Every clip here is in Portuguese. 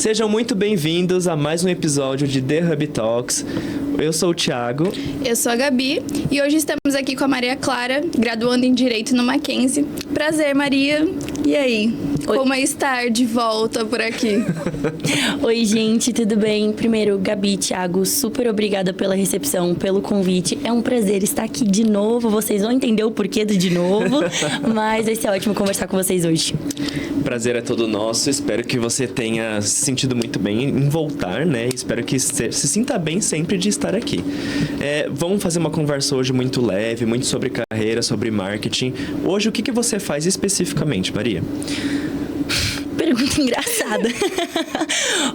Sejam muito bem-vindos a mais um episódio de The Hub Talks. Eu sou o Thiago. Eu sou a Gabi e hoje estamos aqui com a Maria Clara, graduando em Direito no Mackenzie. Prazer, Maria. E aí? Oi. Como é estar de volta por aqui? Oi, gente, tudo bem? Primeiro, Gabi, Thiago, super obrigada pela recepção, pelo convite. É um prazer estar aqui de novo. Vocês vão entender o porquê do de novo, mas vai ser ótimo conversar com vocês hoje. Prazer é todo nosso. Espero que você tenha se sentido muito bem em voltar, né? Espero que se sinta bem sempre de estar aqui. Vamos fazer uma conversa hoje muito leve, muito sobre carreira, sobre marketing. Hoje, o que você faz especificamente, Maria? Pergunta engraçada.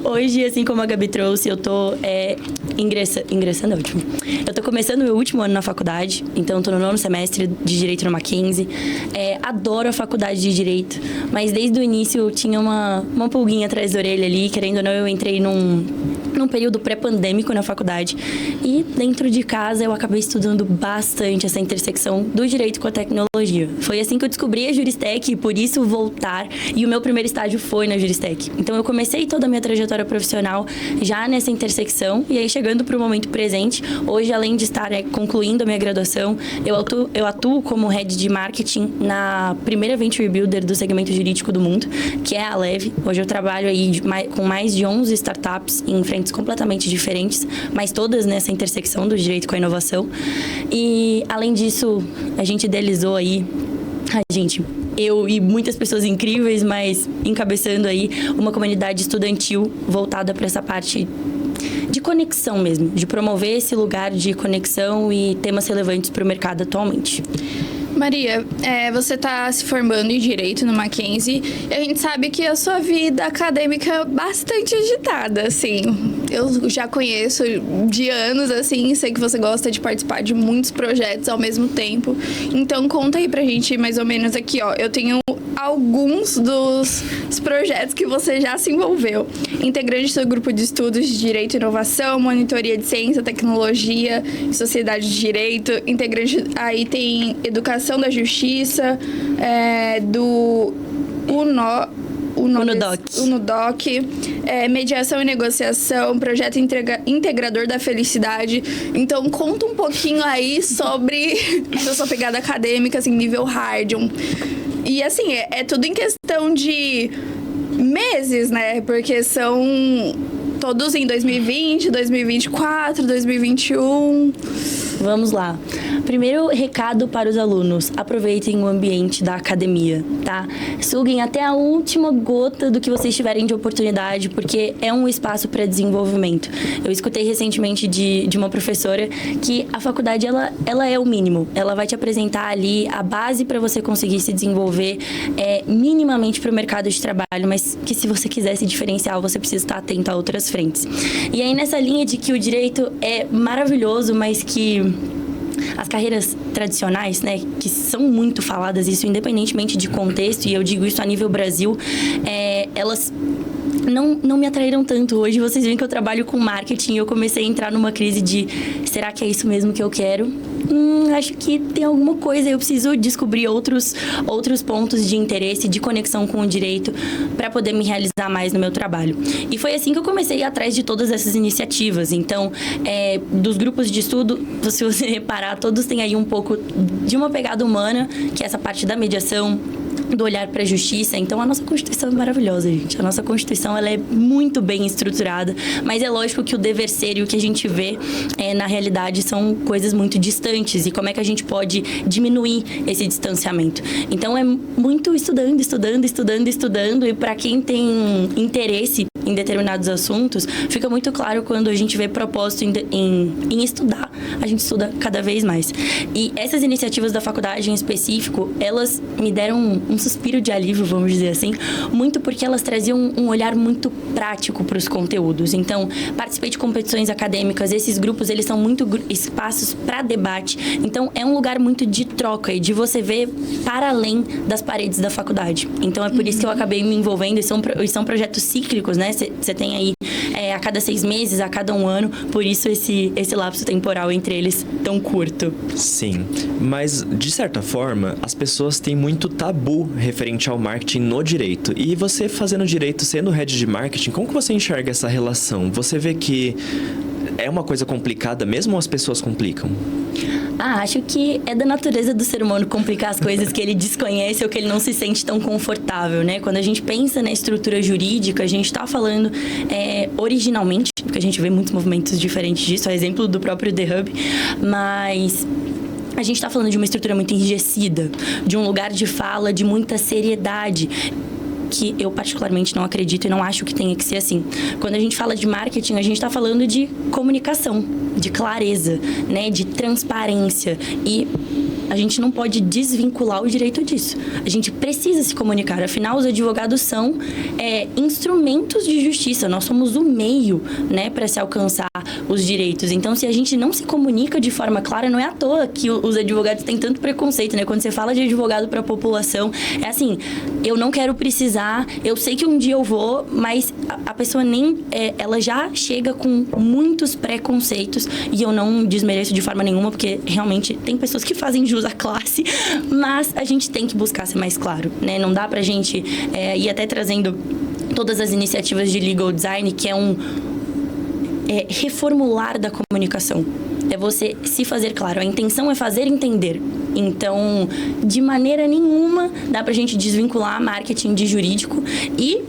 Hoje, assim como a Gabi trouxe, eu tô ingressando é ótimo. Eu tô começando o meu último ano na faculdade, então tô no 9º semestre de Direito no Mackenzie. Adoro a faculdade de Direito, mas desde o início eu tinha uma pulguinha atrás da orelha ali, querendo ou não, eu entrei num período pré-pandêmico na faculdade. E dentro de casa eu acabei estudando bastante essa intersecção do direito com a tecnologia. Foi assim que eu descobri a Juristec e por isso voltar. E o meu primeiro estágio foi na Juristec. Então eu comecei toda a minha trajetória profissional já nessa intersecção. E aí chegando para o momento presente, hoje além de estar concluindo a minha graduação, eu atuo como Head de Marketing na primeira Venture Builder do segmento jurídico do mundo, que é a Leve. Hoje eu trabalho aí com mais de 11 startups em frentes completamente diferentes, mas todas nessa intersecção do direito com a inovação. E, além disso, a gente idealizou aí, eu e muitas pessoas incríveis, mas encabeçando aí uma comunidade estudantil voltada para essa parte de conexão mesmo, de promover esse lugar de conexão e temas relevantes para o mercado atualmente. Maria, você está se formando em Direito no Mackenzie e a gente sabe que a sua vida acadêmica é bastante agitada, assim. Eu já conheço de anos, assim, sei que você gosta de participar de muitos projetos ao mesmo tempo. Então, conta aí pra gente mais ou menos aqui, ó. Eu tenho alguns dos projetos que você já se envolveu. Integrante do grupo de estudos de Direito e Inovação, monitoria de Ciência, Tecnologia e Sociedade de Direito. Integrante, aí tem Educação da Justiça, do UNODOC, mediação e negociação, projeto integrador da felicidade. Então, conta um pouquinho aí sobre a sua pegada acadêmica, assim, nível hard. E, assim, é tudo em questão de meses, né? Porque são todos em 2020, 2024, 2021... Vamos lá. Primeiro recado para os alunos: aproveitem o ambiente da academia, tá? Suguem até a última gota do que vocês tiverem de oportunidade, porque é um espaço para desenvolvimento. Eu escutei recentemente de uma professora que a faculdade, ela é o mínimo. Ela vai te apresentar ali a base para você conseguir se desenvolver minimamente para o mercado de trabalho, mas que se você quiser se diferenciar, você precisa estar atento a outras frentes. E aí, nessa linha de que o direito é maravilhoso, mas que as carreiras tradicionais, né, que são muito faladas, isso independentemente de contexto, e eu digo isso a nível Brasil, elas não me atraíram tanto. Hoje vocês veem que eu trabalho com marketing e eu comecei a entrar numa crise de: será que é isso mesmo que eu quero? Acho que tem alguma coisa, eu preciso descobrir outros pontos de interesse, de conexão com o direito para poder me realizar mais no meu trabalho. E foi assim que eu comecei a ir atrás de todas essas iniciativas. Então, dos grupos de estudo, se você reparar, todos têm aí um pouco de uma pegada humana, que é essa parte da mediação, do olhar para a justiça. Então, a nossa Constituição é maravilhosa, gente. A nossa Constituição, ela é muito bem estruturada, mas é lógico que o dever ser e o que a gente vê na realidade são coisas muito distantes. E como é que a gente pode diminuir esse distanciamento? Então, é muito estudando, e para quem tem interesse em determinados assuntos, fica muito claro quando a gente vê propósito em estudar, a gente estuda cada vez mais. E essas iniciativas da faculdade em específico, elas me deram um suspiro de alívio, vamos dizer assim, muito porque elas traziam um olhar muito prático para os conteúdos. Então, participei de competições acadêmicas, esses grupos, eles são muito espaços para debate, então é um lugar muito de troca e de você ver para além das paredes da faculdade. Então, é por isso que eu acabei me envolvendo, e são projetos cíclicos, né? Você tem aí a cada 6 meses, a cada 1 ano, por isso esse lapso temporal entre eles tão curto. Sim, mas de certa forma, as pessoas têm muito tabu referente ao marketing no direito. E você fazendo direito, sendo head de marketing, como que você enxerga essa relação? Você vê que é uma coisa complicada mesmo ou as pessoas complicam? Acho que é da natureza do ser humano complicar as coisas que ele desconhece ou que ele não se sente tão confortável, né? Quando a gente pensa na estrutura jurídica, a gente está falando originalmente, porque a gente vê muitos movimentos diferentes disso, a exemplo do próprio The Hub, mas a gente está falando de uma estrutura muito enrijecida, de um lugar de fala, de muita seriedade, que eu particularmente não acredito e não acho que tenha que ser assim. Quando a gente fala de marketing, a gente está falando de comunicação, de clareza, né, de transparência, e a gente não pode desvincular o direito disso. A gente precisa se comunicar, afinal os advogados são instrumentos de justiça, nós somos o meio, né, para se alcançar os direitos. Então, se a gente não se comunica de forma clara, não é à toa que os advogados têm tanto preconceito, né? Quando você fala de advogado para a população, é assim, eu não quero precisar, eu sei que um dia eu vou, mas a pessoa nem, ela já chega com muitos preconceitos, e eu não desmereço de forma nenhuma, porque realmente tem pessoas que fazem jus à classe, mas a gente tem que buscar ser mais claro, né? Não dá pra gente ir até trazendo todas as iniciativas de legal design, que é reformular da comunicação. É você se fazer claro. A intenção é fazer entender. Então, de maneira nenhuma, dá pra gente desvincular marketing de jurídico, e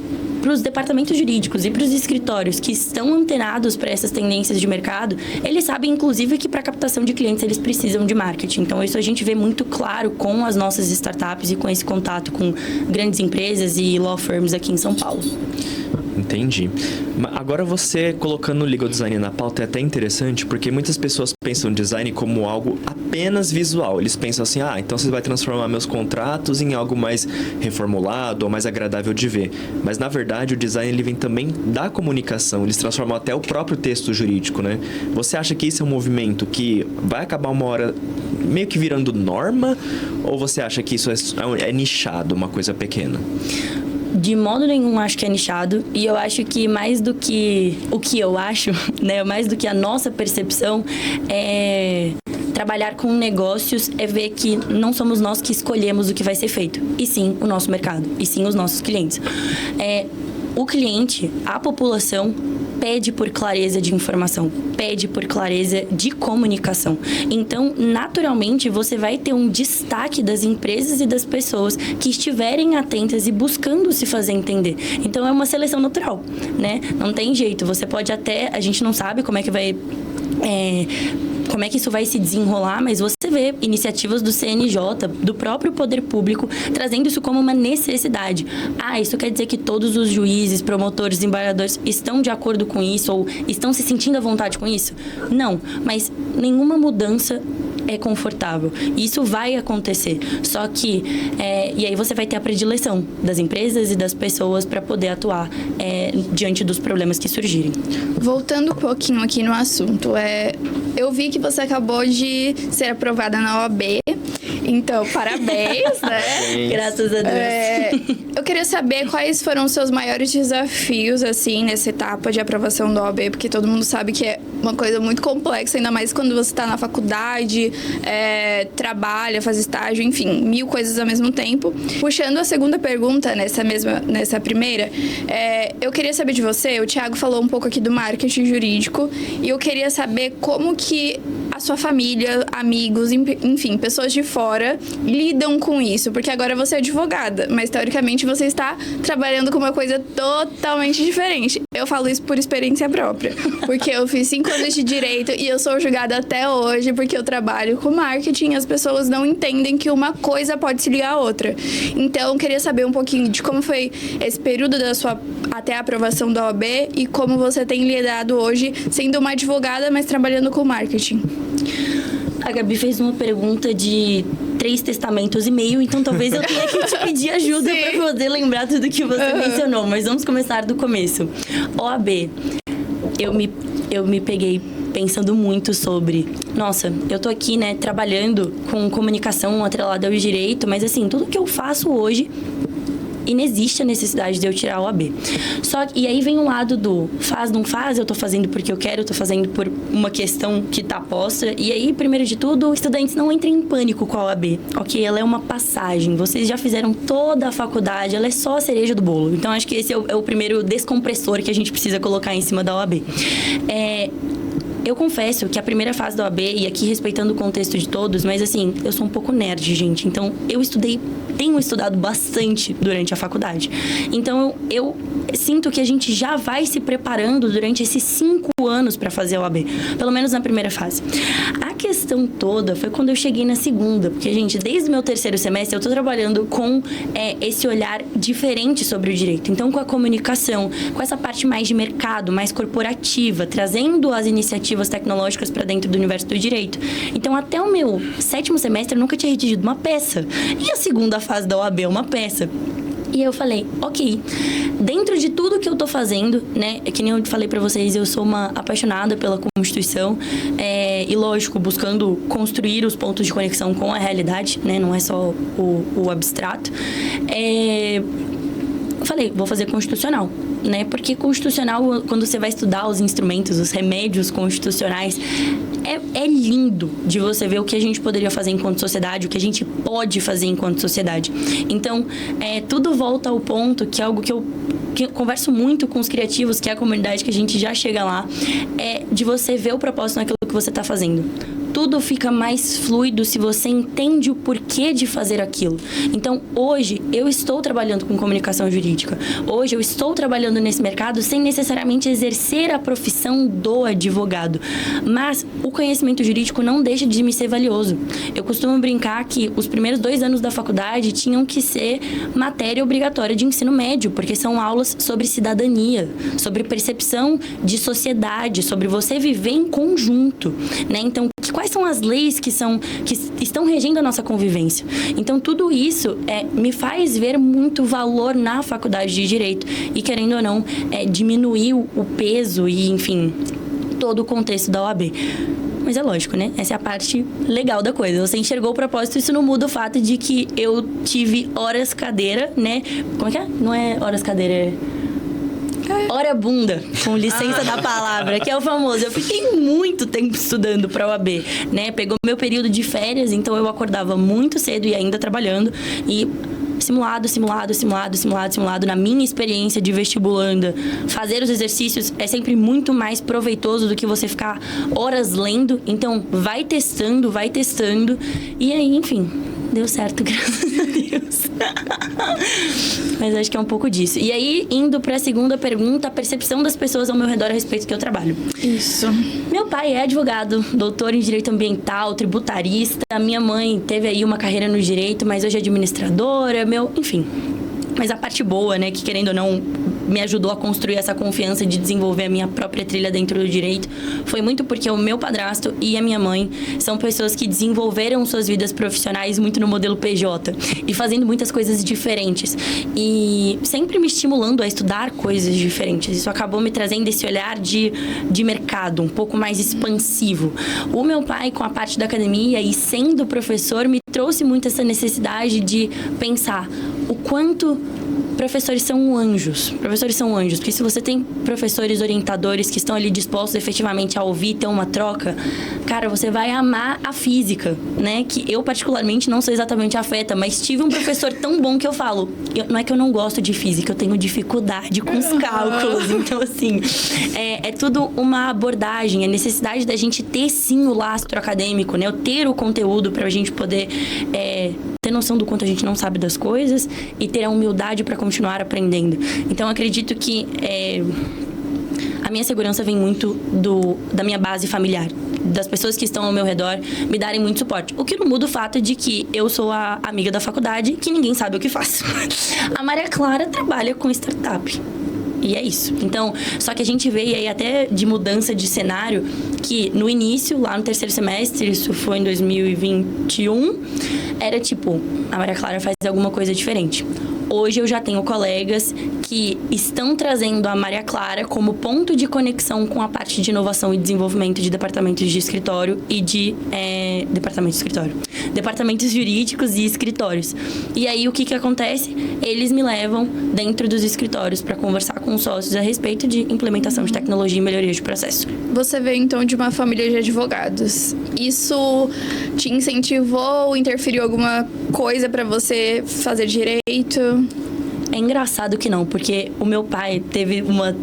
para os departamentos jurídicos e para os escritórios que estão antenados para essas tendências de mercado, eles sabem, inclusive, que para captação de clientes eles precisam de marketing. Então, isso a gente vê muito claro com as nossas startups e com esse contato com grandes empresas e law firms aqui em São Paulo. Entendi. Agora você colocando o legal design na pauta é até interessante, porque muitas pessoas pensam design como algo apenas visual. Eles pensam assim, então você vai transformar meus contratos em algo mais reformulado ou mais agradável de ver. Mas na verdade o design ele vem também da comunicação, eles transformam até o próprio texto jurídico, né? Você acha que isso é um movimento que vai acabar uma hora meio que virando norma, ou você acha que isso é nichado, uma coisa pequena? De modo nenhum acho que é nichado, e eu acho que mais do que o que eu acho, né, mais do que a nossa percepção, trabalhar com negócios é ver que não somos nós que escolhemos o que vai ser feito, e sim o nosso mercado, e sim os nossos clientes. O cliente, a população, pede por clareza de informação, pede por clareza de comunicação. Então, naturalmente, você vai ter um destaque das empresas e das pessoas que estiverem atentas e buscando se fazer entender. Então, é uma seleção natural, né? Não tem jeito. Você pode até... A gente não sabe como é que vai... como é que isso vai se desenrolar, mas você vê iniciativas do CNJ, do próprio poder público, trazendo isso como uma necessidade. Isso quer dizer que todos os juízes, promotores, embargadores estão de acordo com isso ou estão se sentindo à vontade com isso? Não, mas nenhuma mudança é confortável. Isso vai acontecer. Só que, e aí você vai ter a predileção das empresas e das pessoas para poder atuar diante dos problemas que surgirem. Voltando um pouquinho aqui no assunto, eu vi que você acabou de ser aprovada na OAB, então parabéns, né? Graças a Deus. Eu queria saber quais foram os seus maiores desafios, assim, nessa etapa de aprovação da OAB, porque todo mundo sabe que é uma coisa muito complexa, ainda mais quando você está na faculdade, trabalha, faz estágio, enfim, 1000 coisas ao mesmo tempo. Puxando a segunda pergunta nessa primeira, eu queria saber de você, o Thiago falou um pouco aqui do marketing jurídico, e eu queria saber como que a sua família, amigos, enfim, pessoas de fora lidam com isso, porque agora você é advogada, mas teoricamente você está trabalhando com uma coisa totalmente diferente. Eu falo isso por experiência própria, porque eu fiz 5 anos de direito e eu sou julgada até hoje porque eu trabalho com marketing e as pessoas não entendem que uma coisa pode se ligar à outra. Então, eu queria saber um pouquinho de como foi esse período até a aprovação da OAB e como você tem lidado hoje sendo uma advogada, mas trabalhando com marketing. A Gabi fez uma pergunta de 3 testamentos e meio, então talvez eu tenha que te pedir ajuda para poder lembrar tudo que você mencionou, mas vamos começar do começo. OAB, eu me peguei pensando muito sobre, nossa, eu tô aqui, né, trabalhando com comunicação atrelada ao direito, mas assim, tudo que eu faço hoje inexiste a necessidade de eu tirar a OAB. E aí vem o lado do faz, não faz, eu tô fazendo porque eu quero, eu tô fazendo por uma questão que tá posta. E aí, primeiro de tudo, estudantes, não entrem em pânico com a OAB, ok? Ela é uma passagem, vocês já fizeram toda a faculdade, ela é só a cereja do bolo. Então, acho que esse é o primeiro descompressor que a gente precisa colocar em cima da OAB. Eu confesso que a primeira fase da OAB, e aqui respeitando o contexto de todos, mas assim, eu sou um pouco nerd, gente. Então, tenho estudado bastante durante a faculdade. Então, eu sinto que a gente já vai se preparando durante esses 5 anos para fazer a OAB. Pelo menos na primeira fase. A questão toda foi quando eu cheguei na segunda. Porque, gente, desde o meu 3º semestre, eu tô trabalhando com esse olhar diferente sobre o direito. Então, com a comunicação, com essa parte mais de mercado, mais corporativa, trazendo as iniciativas tecnológicas para dentro do universo do direito. Então, até o meu 7º semestre, eu nunca tinha redigido uma peça. E a segunda fase da OAB é uma peça. E eu falei, ok, dentro de tudo que eu tô fazendo, né, que nem eu falei pra vocês, eu sou uma apaixonada pela Constituição, e lógico, buscando construir os pontos de conexão com a realidade, né, não é só o abstrato. Eu falei, vou fazer constitucional, né? Porque constitucional, quando você vai estudar os instrumentos, os remédios constitucionais, é lindo de você ver o que a gente poderia fazer enquanto sociedade, o que a gente pode fazer enquanto sociedade. Então, tudo volta ao ponto que é algo que eu converso muito com os criativos, que é a comunidade que a gente já chega lá, de você ver o propósito naquilo que você está fazendo. Tudo fica mais fluido se você entende o porquê de fazer aquilo. Então, hoje, eu estou trabalhando com comunicação jurídica. Hoje, eu estou trabalhando nesse mercado sem necessariamente exercer a profissão do advogado. Mas o conhecimento jurídico não deixa de me ser valioso. Eu costumo brincar que os primeiros 2 anos da faculdade tinham que ser matéria obrigatória de ensino médio, porque são aulas sobre cidadania, sobre percepção de sociedade, sobre você viver em conjunto, né? Então, quais são as leis que estão regendo a nossa convivência? Então, tudo isso me faz ver muito valor na faculdade de Direito e, querendo ou não, diminuir o peso e, enfim, todo o contexto da OAB. Mas é lógico, né? Essa é a parte legal da coisa. Você enxergou o propósito, isso não muda o fato de que eu tive horas cadeira, né? Como é que é? Não é horas cadeira, hora bunda, com licença da palavra, que é o famoso. Eu fiquei muito tempo estudando para a OAB, né? Pegou meu período de férias, então eu acordava muito cedo e ainda trabalhando. E simulado, na minha experiência de vestibulanda, fazer os exercícios é sempre muito mais proveitoso do que você ficar horas lendo. Então, vai testando. E aí, enfim, deu certo, graças a Deus. Mas acho que é um pouco disso. E aí, indo para a segunda pergunta, a percepção das pessoas ao meu redor a respeito do que eu trabalho. Isso. Meu pai é advogado, doutor em Direito Ambiental, tributarista. Minha mãe teve aí uma carreira no direito, mas hoje é administradora, enfim. Mas a parte boa, né, que querendo ou não me ajudou a construir essa confiança de desenvolver a minha própria trilha dentro do direito, foi muito porque o meu padrasto e a minha mãe são pessoas que desenvolveram suas vidas profissionais muito no modelo PJ e fazendo muitas coisas diferentes e sempre me estimulando a estudar coisas diferentes. Isso acabou me trazendo esse olhar de mercado um pouco mais expansivo. O meu pai, com a parte da academia e sendo professor, me trouxe muito essa necessidade de pensar o quanto professores são anjos. Professores são anjos, porque se você tem professores orientadores que estão ali dispostos efetivamente a ouvir, ter uma troca, cara, você vai amar a física, né? Que eu particularmente não sou exatamente afeta, mas tive um professor tão bom que eu falo, não é que eu não gosto de física, eu tenho dificuldade com os cálculos. Então, assim, é tudo uma abordagem, a necessidade da gente ter sim o lastro acadêmico, né? Eu ter o conteúdo pra gente poder ter noção do quanto a gente não sabe das coisas e ter a humildade para continuar aprendendo. Então, acredito que a minha segurança vem muito da minha base familiar, das pessoas que estão ao meu redor me darem muito suporte. O que não muda o fato de que eu sou a amiga da faculdade que ninguém sabe o que faço. A Maria Clara trabalha com startup. E é isso. Então, só que a gente veio aí até de mudança de cenário, que no início, lá no 3º semestre, isso foi em 2021, era tipo, a Maria Clara faz alguma coisa diferente. hoje eu já tenho colegas que estão trazendo a Maria Clara como ponto de conexão com a parte de inovação e desenvolvimento de departamentos de escritório e de departamentos jurídicos e escritórios. E aí o que acontece? Eles me levam dentro dos escritórios para conversar com os sócios a respeito de implementação de tecnologia e melhoria de processo. Você veio, então, de uma família de advogados. Isso te incentivou, interferiu alguma coisa para você fazer direito? É engraçado que não, porque o meu pai teve uma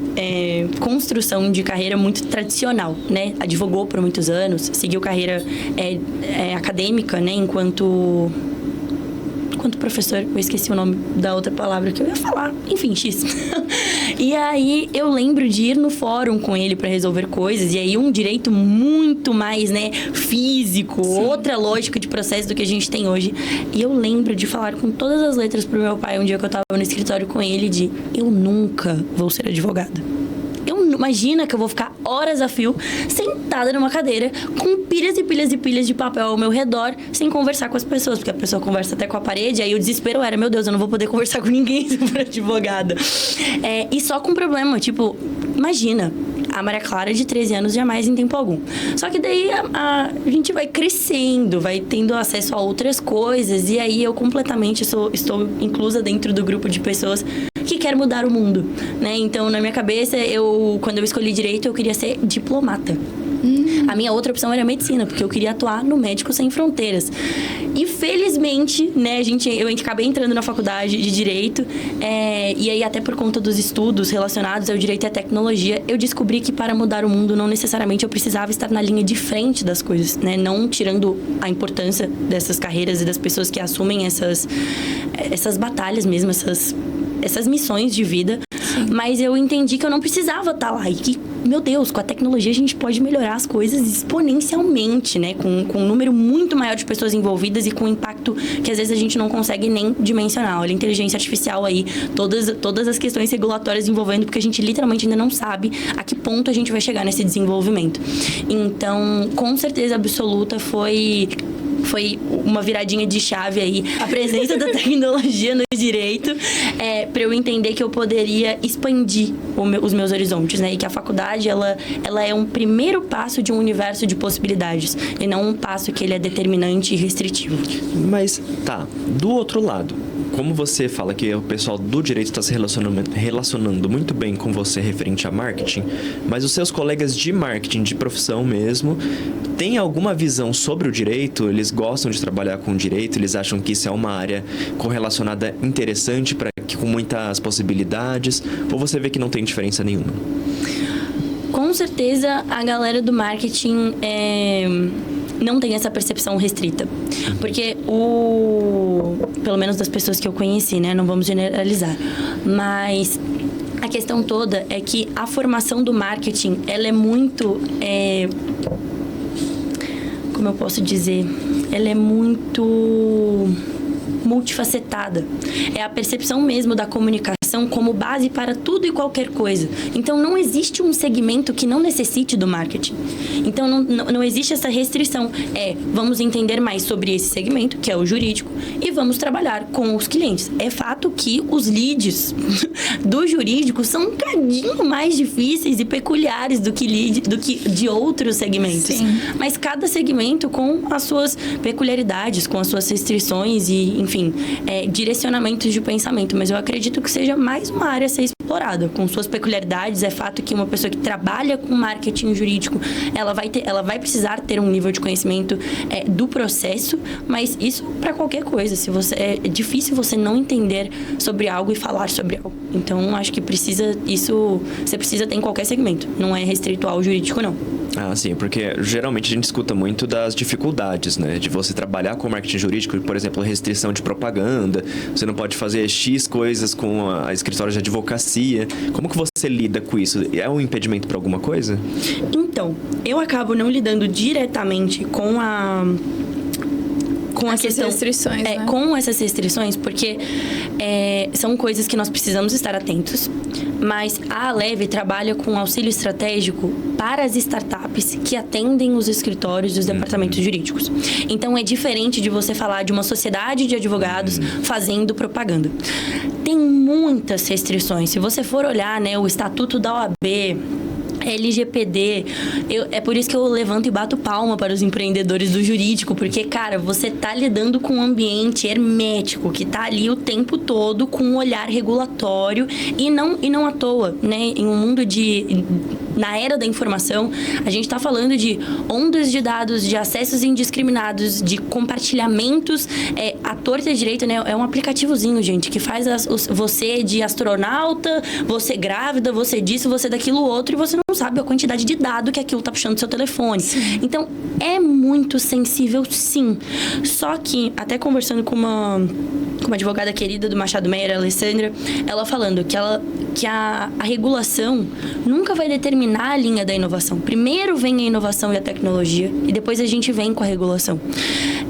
construção de carreira muito tradicional, né? Advogou por muitos anos, seguiu carreira acadêmica, né? Enquanto professor, eu esqueci o nome da outra palavra que eu ia falar. Enfim, X. E aí, eu lembro de ir no fórum com ele para resolver coisas. E aí, um direito muito mais, né, físico, sim, outra lógica de processo do que a gente tem hoje. E eu lembro de falar com todas as letras pro meu pai um dia que eu tava no escritório com ele de: eu nunca vou ser advogada. Imagina que eu vou ficar horas a fio sentada numa cadeira com pilhas e pilhas e pilhas de papel ao meu redor sem conversar com as pessoas, porque a pessoa conversa até com a parede, aí o desespero era: meu Deus, eu não vou poder conversar com ninguém se for advogada. E só com problema, tipo, imagina, a Maria Clara de 13 anos jamais em tempo algum. Só que daí a gente vai crescendo, vai tendo acesso a outras coisas, e aí eu completamente estou inclusa dentro do grupo de pessoas que quer mudar o mundo, né? Então, na minha cabeça, quando eu escolhi direito, eu queria ser diplomata. A minha outra opção era medicina, porque eu queria atuar no Médicos Sem Fronteiras. E felizmente, né, eu acabei entrando na faculdade de Direito, e aí até por conta dos estudos relacionados ao Direito e à Tecnologia, eu descobri que para mudar o mundo não necessariamente eu precisava estar na linha de frente das coisas, né? Não tirando a importância dessas carreiras e das pessoas que assumem essas batalhas mesmo, essas missões de vida. Sim. Mas eu entendi que eu não precisava estar lá e que, meu Deus, com a tecnologia a gente pode melhorar as coisas exponencialmente, né? Com um número muito maior de pessoas envolvidas e com um impacto que às vezes a gente não consegue nem dimensionar. Olha, a inteligência artificial aí, todas as questões regulatórias envolvendo, porque a gente literalmente ainda não sabe a que ponto a gente vai chegar nesse desenvolvimento. Então, com certeza absoluta foi uma viradinha de chave aí, a presença da tecnologia no direito, para eu entender que eu poderia expandir os meus horizontes, né? E que a faculdade, ela é um primeiro passo de um universo de possibilidades, e não um passo que ele é determinante e restritivo. Mas, tá, do outro lado, como você fala que o pessoal do direito está se relacionando muito bem com você referente a marketing, mas os seus colegas de marketing, de profissão mesmo, têm alguma visão sobre o direito? Eles gostam de trabalhar com o direito? Eles acham que isso é uma área correlacionada interessante, com muitas possibilidades? Ou você vê que não tem diferença nenhuma? Com certeza, a galera do marketing não tem essa percepção restrita. Porque pelo menos das pessoas que eu conheci, né? Não vamos generalizar. Mas a questão toda é que a formação do marketing, ela é muito... como eu posso dizer? Ela é muito multifacetada. É a percepção mesmo da comunicação como base para tudo e qualquer coisa. Então, não existe um segmento que não necessite do marketing. Então, não existe essa restrição. Vamos entender mais sobre esse segmento, que é o jurídico, e vamos trabalhar com os clientes. É fato que os leads do jurídico são um bocadinho mais difíceis e peculiares do que de outros segmentos. Sim. Mas cada segmento com as suas peculiaridades, com as suas restrições e, enfim, direcionamentos de pensamento. Mas eu acredito que seja mais uma área a ser explorada, com suas peculiaridades. É fato que uma pessoa que trabalha com marketing jurídico, ela vai precisar ter um nível de conhecimento do processo, mas isso para qualquer coisa. É difícil você não entender sobre algo e falar sobre algo. Então, acho que você precisa ter em qualquer segmento. Não é restrito ao jurídico, não. Ah, sim, porque geralmente a gente escuta muito das dificuldades, né? De você trabalhar com marketing jurídico, por exemplo, restrição de propaganda, você não pode fazer X coisas com a escritório de advocacia. Como que você lida com isso? É um impedimento para alguma coisa? Então, eu acabo não lidando diretamente com essas restrições, né? Com essas restrições, porque são coisas que nós precisamos estar atentos. Mas a Aleve trabalha com auxílio estratégico para as startups que atendem os escritórios dos departamentos jurídicos. Então, é diferente de você falar de uma sociedade de advogados fazendo propaganda. tem muitas restrições. Se você for olhar, né, o Estatuto da OAB, LGPD, é por isso que eu levanto e bato palma para os empreendedores do jurídico, porque, cara, você tá lidando com um ambiente hermético que tá ali o tempo todo com um olhar regulatório e não à toa, né? Em um mundo na era da informação, a gente tá falando de ondas de dados, de acessos indiscriminados, de compartilhamentos, à torta e à direita, né? É um aplicativozinho, gente, que faz você de astronauta, você grávida, você disso, você daquilo outro, e você não sabe a quantidade de dado que aquilo tá puxando do seu telefone. Sim. Então, é muito sensível, sim. Só que, até conversando com uma advogada querida do Machado Meyer, a Alessandra, ela falando que a regulação nunca vai determinar a linha da inovação. Primeiro vem a inovação e a tecnologia, e depois a gente vem com a regulação.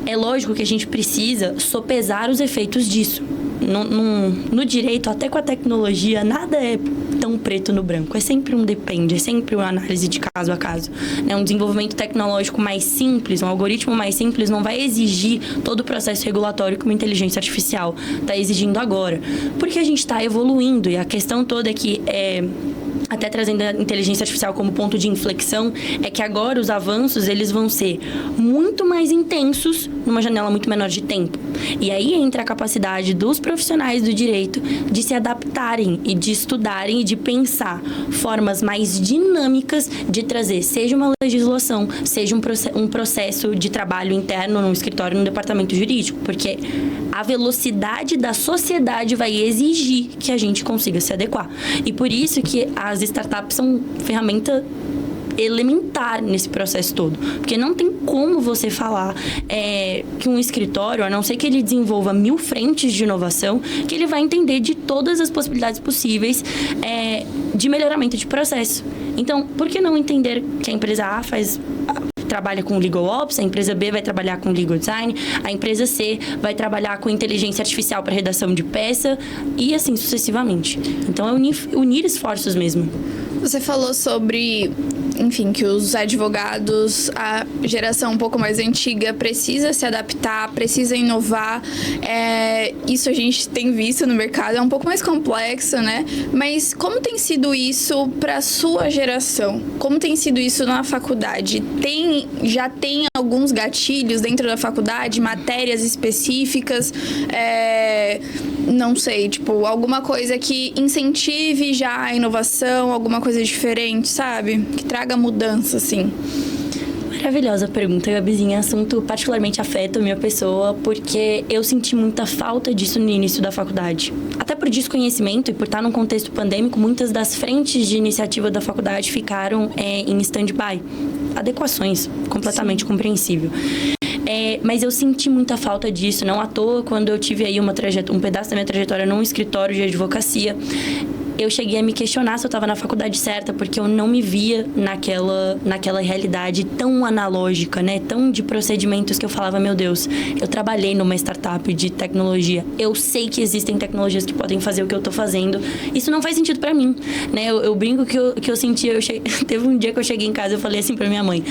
É lógico que a gente precisa sopesar os efeitos disso. No direito, até com a tecnologia, nada é tão preto no branco. É sempre um depende, é sempre uma análise de caso a caso. Né? Um desenvolvimento tecnológico mais simples, um algoritmo mais simples, não vai exigir todo o processo regulatório que uma inteligência artificial está exigindo agora. Porque a gente está evoluindo, e a questão toda é que até trazendo a inteligência artificial como ponto de inflexão, é que agora os avanços eles vão ser muito mais intensos numa janela muito menor de tempo. E aí entra a capacidade dos profissionais do direito de se adaptarem e de estudarem e de pensar formas mais dinâmicas de trazer, seja uma legislação, seja um processo de trabalho interno num escritório, num departamento jurídico, porque a velocidade da sociedade vai exigir que a gente consiga se adequar. E por isso que as startups são ferramenta elementar nesse processo todo. Porque não tem como você falar que um escritório, a não ser que ele desenvolva 1000 frentes de inovação, que ele vai entender de todas as possibilidades possíveis de melhoramento de processo. Então, por que não entender que a empresa A trabalha com Legal Ops, a empresa B vai trabalhar com Legal Design, a empresa C vai trabalhar com inteligência artificial para redação de peça e assim sucessivamente. Então, é unir esforços mesmo. Você falou sobre, enfim, que os advogados, a geração um pouco mais antiga, precisa se adaptar, precisa inovar. Isso a gente tem visto no mercado, é um pouco mais complexo, né? Mas como tem sido isso para a sua geração? Como tem sido isso na faculdade? Já tem alguns gatilhos dentro da faculdade, matérias específicas, não sei, tipo, alguma coisa que incentive já a inovação, alguma coisa diferente, sabe? Que traga mudança, assim. Maravilhosa pergunta, Gabizinha. Assunto particularmente afeta a minha pessoa, porque eu senti muita falta disso no início da faculdade. Até por desconhecimento e por estar num contexto pandêmico, muitas das frentes de iniciativa da faculdade ficaram em stand-by. Adequações, completamente compreensível. Mas eu senti muita falta disso, não à toa, quando eu tive aí um pedaço da minha trajetória num escritório de advocacia, eu cheguei a me questionar se eu estava na faculdade certa, porque eu não me via naquela realidade tão analógica, né? Tão de procedimentos que eu falava, meu Deus, eu trabalhei numa startup de tecnologia, eu sei que existem tecnologias que podem fazer o que eu tô fazendo, isso não faz sentido pra mim, né? Eu brinco que eu sentia, teve um dia que eu cheguei em casa e eu falei assim pra minha mãe,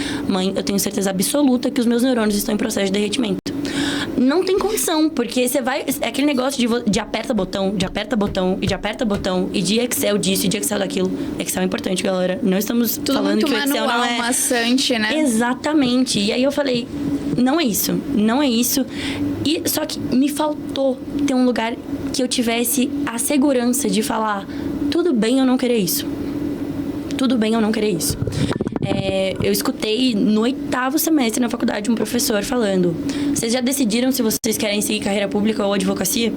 eu tenho certeza absoluta que os meus neurônios estão em processo de derretimento. Não tem condição, porque você vai... É aquele negócio de aperta botão, de aperta botão, e de aperta botão, e de Excel disso, e de Excel daquilo. Excel é importante, galera. Não estamos tudo falando que o Excel não é... maçante, né? Exatamente. E aí eu falei, não é isso. E só que me faltou ter um lugar que eu tivesse a segurança de falar, tudo bem eu não querer isso. Tudo bem eu não querer isso. Eu escutei no 8º semestre na faculdade um professor falando, vocês já decidiram se vocês querem seguir carreira pública ou advocacia?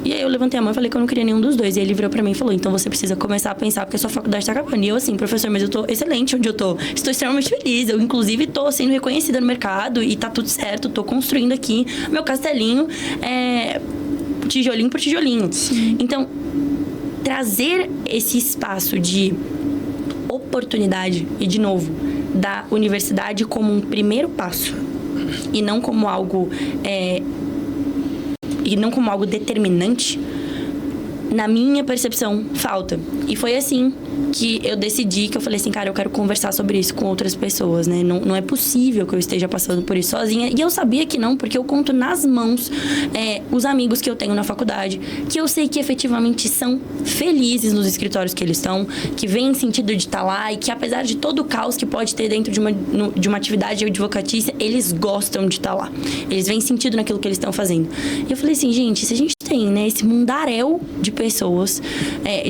E aí eu levantei a mão e falei que eu não queria nenhum dos dois. E ele virou pra mim e falou, então você precisa começar a pensar porque a sua faculdade tá acabando. E eu assim, professor, mas eu tô excelente onde eu tô. Estou extremamente feliz. Eu, inclusive, tô sendo reconhecida no mercado e tá tudo certo. Tô construindo aqui meu castelinho, tijolinho por tijolinho. Sim. Então, trazer esse espaço de oportunidade e, de novo, da universidade como um primeiro passo e não como algo determinante, na minha percepção, falta. E foi assim que eu decidi, que eu falei assim, cara, eu quero conversar sobre isso com outras pessoas, né? Não é possível que eu esteja passando por isso sozinha. E eu sabia que não, porque eu conto nas mãos os amigos que eu tenho na faculdade, que eu sei que efetivamente são felizes nos escritórios que eles estão, que veem sentido de estar lá e que apesar de todo o caos que pode ter dentro de uma atividade advocatícia, eles gostam de estar lá. Eles veem sentido naquilo que eles estão fazendo. E eu falei assim, gente, se a gente tem, né, esse mundaréu de pessoas,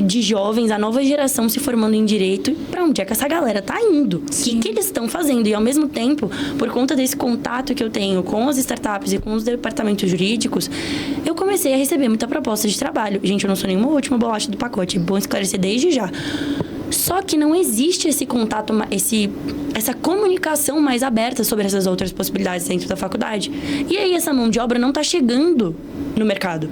de jovens, a nova geração se formando em direito, pra onde é que essa galera tá indo? O que eles estão fazendo? E ao mesmo tempo, por conta desse contato que eu tenho com as startups e com os departamentos jurídicos, eu comecei a receber muita proposta de trabalho. Gente, eu não sou nenhuma última bolacha do pacote, é bom esclarecer desde já. Só que não existe esse contato, essa comunicação mais aberta sobre essas outras possibilidades dentro da faculdade. E aí essa mão de obra não tá chegando no mercado.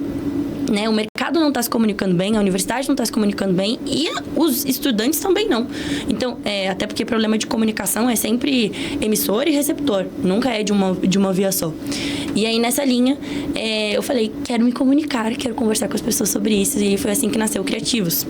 Né? O mercado não está se comunicando bem, a universidade não está se comunicando bem e os estudantes também não. Então, até porque problema de comunicação é sempre emissor e receptor, nunca é de uma via só. E aí, nessa linha, eu falei, quero me comunicar, quero conversar com as pessoas sobre isso. E foi assim que nasceu o Criativos.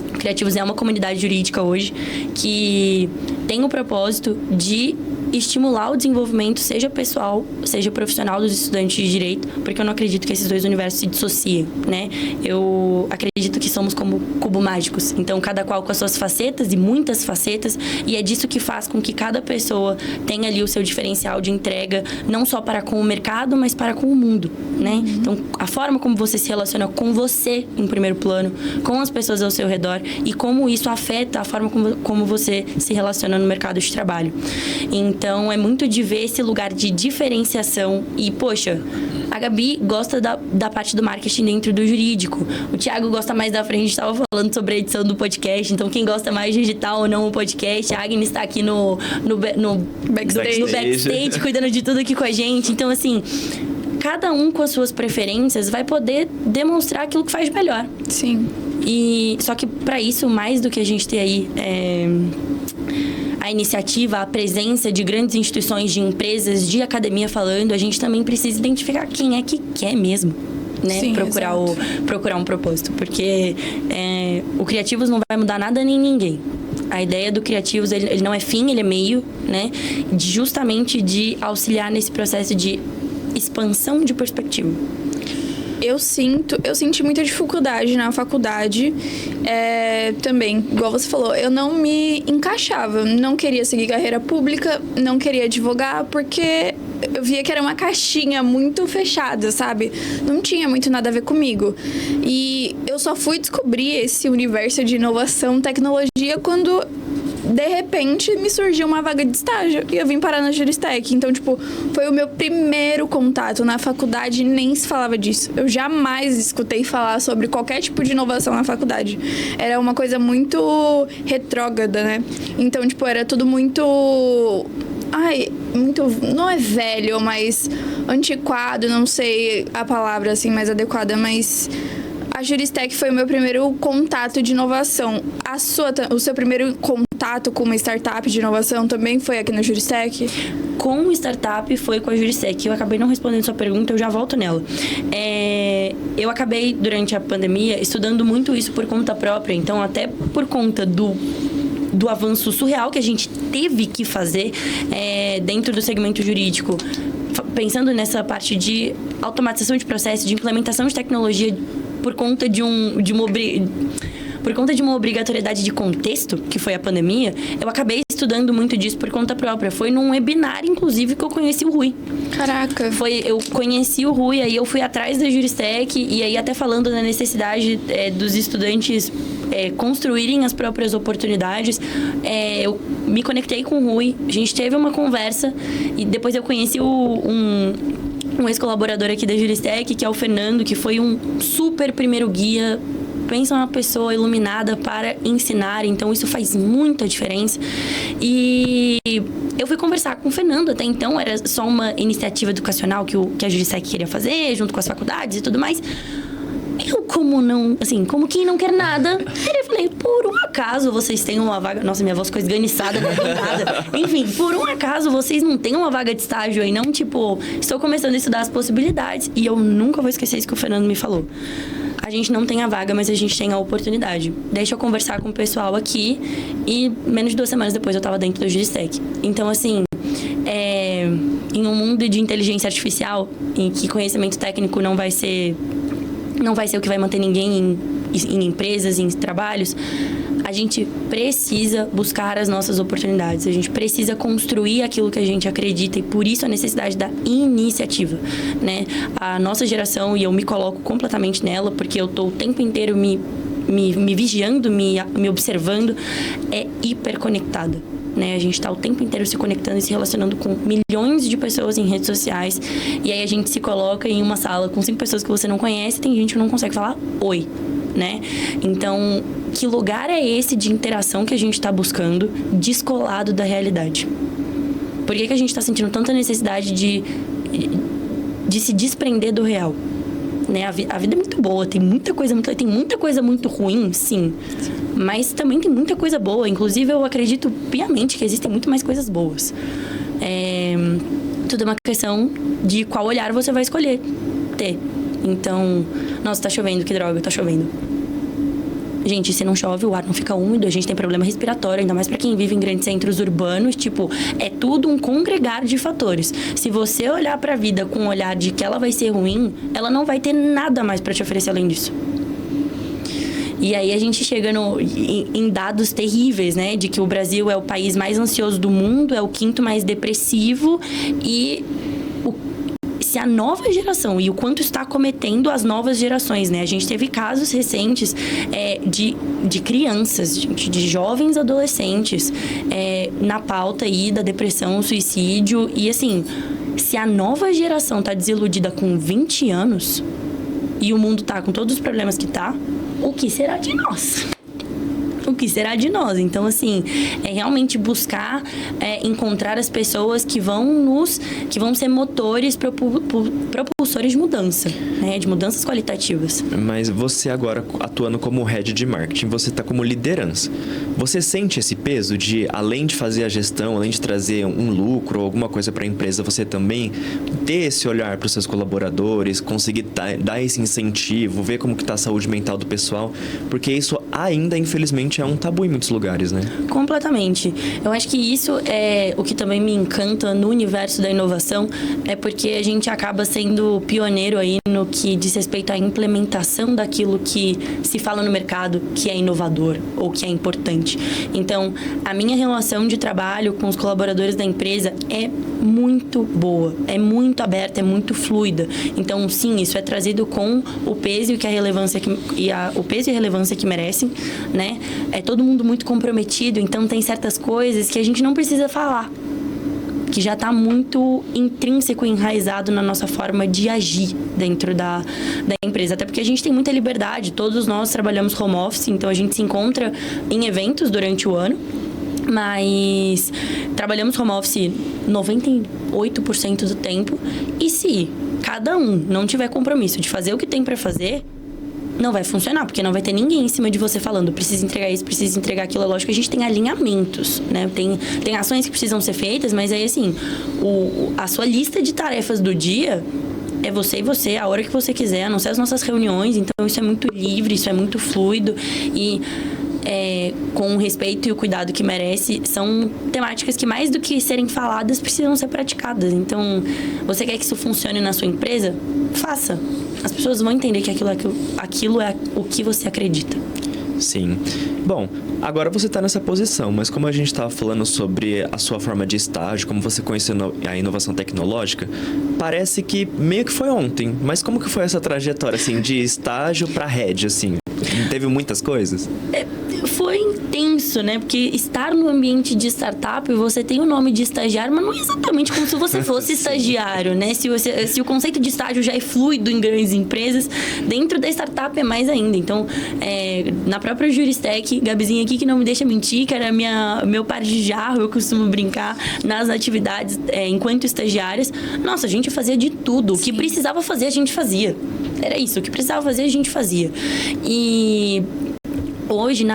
O Criativos é uma comunidade jurídica hoje que tem o propósito de estimular o desenvolvimento, seja pessoal, seja profissional dos estudantes de direito, porque eu não acredito que esses dois universos se dissociem, né? Eu acredito que somos como cubo mágicos, então cada qual com as suas facetas e muitas facetas, e é disso que faz com que cada pessoa tenha ali o seu diferencial de entrega, não só para com o mercado, mas para com o mundo, né? Então, a forma como você se relaciona com você em primeiro plano, com as pessoas ao seu redor e como isso afeta a forma como você se relaciona no mercado de trabalho. Então, é muito de ver esse lugar de diferenciação. E, poxa, a Gabi gosta da parte do marketing dentro do jurídico. O Thiago gosta mais da frente, a gente estava falando sobre a edição do podcast. Então, quem gosta mais de digital ou não o podcast, a Agnes está aqui no backstage, cuidando de tudo aqui com a gente. Então, assim, cada um com as suas preferências vai poder demonstrar aquilo que faz melhor. Sim. E só que, para isso, mais do que a gente ter aí... a iniciativa, a presença de grandes instituições, de empresas, de academia falando, a gente também precisa identificar quem é que quer mesmo, né? Sim, procurar um propósito, porque o Criativos não vai mudar nada nem ninguém. A ideia do Criativos, ele não é fim, ele é meio, né? Justamente de auxiliar nesse processo de expansão de perspectiva. Eu senti muita dificuldade na faculdade, também, igual você falou, eu não me encaixava, não queria seguir carreira pública, não queria advogar, porque eu via que era uma caixinha muito fechada, sabe? Não tinha muito nada a ver comigo. E eu só fui descobrir esse universo de inovação, tecnologia, quando... de repente, me surgiu uma vaga de estágio e eu vim parar na Juristec. Então, tipo, foi o meu primeiro contato na faculdade, nem se falava disso. Eu jamais escutei falar sobre qualquer tipo de inovação na faculdade. Era uma coisa muito retrógrada, né? Então, tipo, era tudo muito... não é velho, mas antiquado, não sei a palavra, assim, mais adequada, mas... A Juristec foi o meu primeiro contato de inovação. O seu primeiro contato com uma startup de inovação também foi aqui na Juristec? Com startup foi com a Juristec. Eu acabei não respondendo sua pergunta, eu já volto nela. Eu acabei, durante a pandemia, estudando muito isso por conta própria. Então, até por conta do avanço surreal que a gente teve que fazer dentro do segmento jurídico, pensando nessa parte de automatização de processo, de implementação de tecnologia, por conta de uma obrigatoriedade de contexto, que foi a pandemia, eu acabei estudando muito disso por conta própria. Foi num webinar, inclusive, que eu conheci o Rui. Caraca! Eu conheci o Rui, aí eu fui atrás da Juristec, e aí até falando da necessidade dos estudantes construírem as próprias oportunidades, eu me conectei com o Rui, a gente teve uma conversa, e depois eu conheci um ex-colaborador aqui da Juristec, que é o Fernando, que foi um super primeiro guia. Pensa uma pessoa iluminada para ensinar, então isso faz muita diferença. E eu fui conversar com o Fernando, até então era só uma iniciativa educacional que a Juristec queria fazer, junto com as faculdades e tudo mais. Eu, como quem não quer nada, eu falei, por um acaso vocês têm uma vaga... Nossa, minha voz ficou esganiçada, não deu nada. Enfim, por um acaso vocês não têm uma vaga de estágio aí, não? Tipo, estou começando a estudar as possibilidades. E eu nunca vou esquecer isso que o Fernando me falou. a gente não tem a vaga, mas a gente tem a oportunidade. Deixa eu conversar com o pessoal aqui e menos de 2 semanas depois eu estava dentro do Juristec. Então, assim, em um mundo de inteligência artificial, em que conhecimento técnico não vai ser o que vai manter ninguém em empresas, em trabalhos, a gente precisa buscar as nossas oportunidades. A gente precisa construir aquilo que a gente acredita e por isso a necessidade da iniciativa, né? A nossa geração, e eu me coloco completamente nela, porque eu tô o tempo inteiro me vigiando, me observando, é hiperconectada. Né? A gente está o tempo inteiro se conectando e se relacionando com milhões de pessoas em redes sociais. E aí a gente se coloca em uma sala com 5 pessoas que você não conhece e tem gente que não consegue falar oi, né? Então, que lugar é esse de interação que a gente está buscando descolado da realidade? Por que a gente está sentindo tanta necessidade de se desprender do real? Né? A vida é muito boa, tem muita coisa muito ruim, sim. Mas também tem muita coisa boa. Inclusive, eu acredito piamente que existem muito mais coisas boas. Tudo é uma questão de qual olhar você vai escolher ter. Então, nossa, tá chovendo, que droga, tá chovendo. Gente, se não chove, o ar não fica úmido, a gente tem problema respiratório, ainda mais pra quem vive em grandes centros urbanos, tipo, é tudo um congregar de fatores. Se você olhar pra vida com o olhar de que ela vai ser ruim, ela não vai ter nada mais pra te oferecer além disso. E aí a gente chega em dados terríveis, né? De que o Brasil é o país mais ansioso do mundo, é o 5º mais depressivo e se a nova geração e o quanto está cometendo as novas gerações, né? A gente teve casos recentes de crianças, de jovens adolescentes na pauta aí da depressão, suicídio. E assim, se a nova geração tá desiludida com 20 anos e o mundo tá com todos os problemas que tá, o que será de nós? O que será de nós? Então, assim, é realmente buscar encontrar as pessoas que vão ser motores propulsores de mudança, né? De mudanças qualitativas. Mas você agora, atuando como head de marketing, você está como liderança. Você sente esse peso de, além de fazer a gestão, além de trazer um lucro ou alguma coisa para a empresa, você também ter esse olhar para os seus colaboradores, conseguir dar esse incentivo, ver como que está a saúde mental do pessoal? Porque isso ainda, infelizmente, é um tabu em muitos lugares, né? Completamente. Eu acho que isso é o que também me encanta no universo da inovação, é porque a gente acaba sendo pioneiro aí no que diz respeito à implementação daquilo que se fala no mercado que é inovador ou que é importante. Então, a minha relação de trabalho com os colaboradores da empresa é muito boa, é muito aberta, é muito fluida. Então, sim, isso é trazido com o peso e a relevância que merecem, né? É todo mundo muito comprometido, então tem certas coisas que a gente não precisa falar, que já está muito intrínseco e enraizado na nossa forma de agir dentro da empresa. Até porque a gente tem muita liberdade, todos nós trabalhamos home office, então a gente se encontra em eventos durante o ano, mas trabalhamos home office 98% do tempo, e se cada um não tiver compromisso de fazer o que tem para fazer, não vai funcionar, porque não vai ter ninguém em cima de você falando precisa entregar isso, precisa entregar aquilo. É lógico que a gente tem alinhamentos, né? Tem ações que precisam ser feitas, mas aí, assim, a sua lista de tarefas do dia é você e você, a hora que você quiser, a não ser as nossas reuniões. Então, isso é muito livre, isso é muito fluido e... com o respeito e o cuidado que merece, são temáticas que, mais do que serem faladas, precisam ser praticadas. Então, você quer que isso funcione na sua empresa? Faça. As pessoas vão entender que aquilo é o que você acredita. Sim. Bom, agora você está nessa posição, mas como a gente estava falando sobre a sua forma de estágio, como você conheceu a inovação tecnológica, parece que meio que foi ontem. Mas como que foi essa trajetória, assim, de estágio para head, assim? Teve muitas coisas? Foi intenso, né? Porque estar no ambiente de startup, você tem o nome de estagiário, mas não é exatamente como se você fosse estagiário, né? Se o conceito de estágio já é fluido em grandes empresas, dentro da startup é mais ainda. Então, na própria Juristec, Gabizinha aqui que não me deixa mentir, que era meu par de jarro, eu costumo brincar nas atividades enquanto estagiárias. Nossa, a gente fazia de tudo. Sim. O que precisava fazer, a gente fazia. Era isso, o que precisava fazer, a gente fazia. E hoje,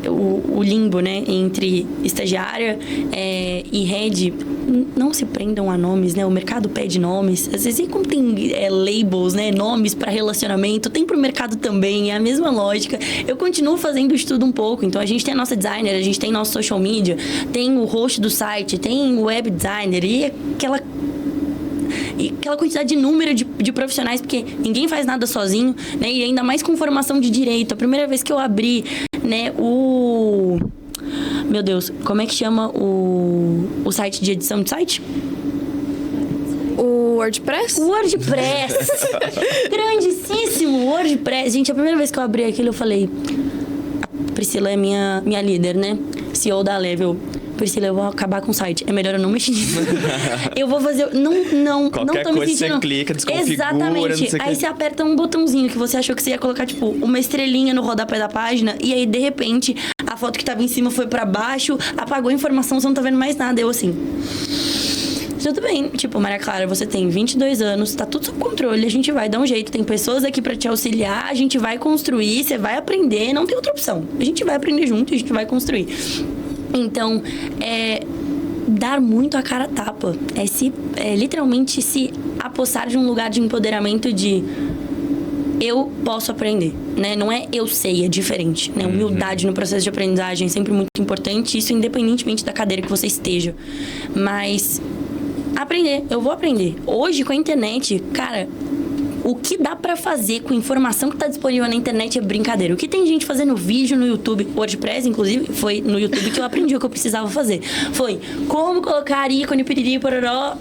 o limbo, né, entre estagiária e head, não se prendam a nomes, né? O mercado pede nomes. Às vezes, como tem labels, né? Nomes para relacionamento, tem pro mercado também, é a mesma lógica. Eu continuo fazendo estudo um pouco. Então, a gente tem a nossa designer, a gente tem nosso social media, tem o host do site, tem o web designer e aquela quantidade de número de profissionais, porque ninguém faz nada sozinho, né? E ainda mais com formação de direito. A primeira vez que eu abri, né, Meu Deus, como é que chama o site de edição de site? O WordPress? WordPress! Grandíssimo WordPress. Gente, a primeira vez que eu abri aquilo, eu falei... A Priscila é minha líder, né? CEO da Level. Priscila, eu vou acabar com o site. É melhor eu não mexer nisso. Eu vou fazer... Não Qualquer tô me coisa sentindo... você clica, desconfigura... Exatamente. Aí você aperta um botãozinho que você achou que você ia colocar, tipo, uma estrelinha no rodapé da página. E aí, de repente, a foto que tava em cima foi pra baixo, apagou a informação, você não tá vendo mais nada. Eu, assim... Tudo bem. Tipo, Maria Clara, você tem 22 anos, tá tudo sob controle, a gente vai dar um jeito. Tem pessoas aqui pra te auxiliar, a gente vai construir, você vai aprender, não tem outra opção. A gente vai aprender junto, a gente vai construir. Então, dar muito a cara a tapa. Literalmente se apossar de um lugar de empoderamento de... Eu posso aprender, né? Não é eu sei, é diferente, né? Humildade no processo de aprendizagem é sempre muito importante, isso independentemente da cadeira que você esteja. Mas aprender, eu vou aprender. Hoje, com a internet, cara... O que dá pra fazer com a informação que tá disponível na internet é brincadeira. O que tem gente fazendo vídeo no YouTube, WordPress, inclusive, foi no YouTube que eu aprendi o que eu precisava fazer. Foi como colocar ícone, piriri, pororó,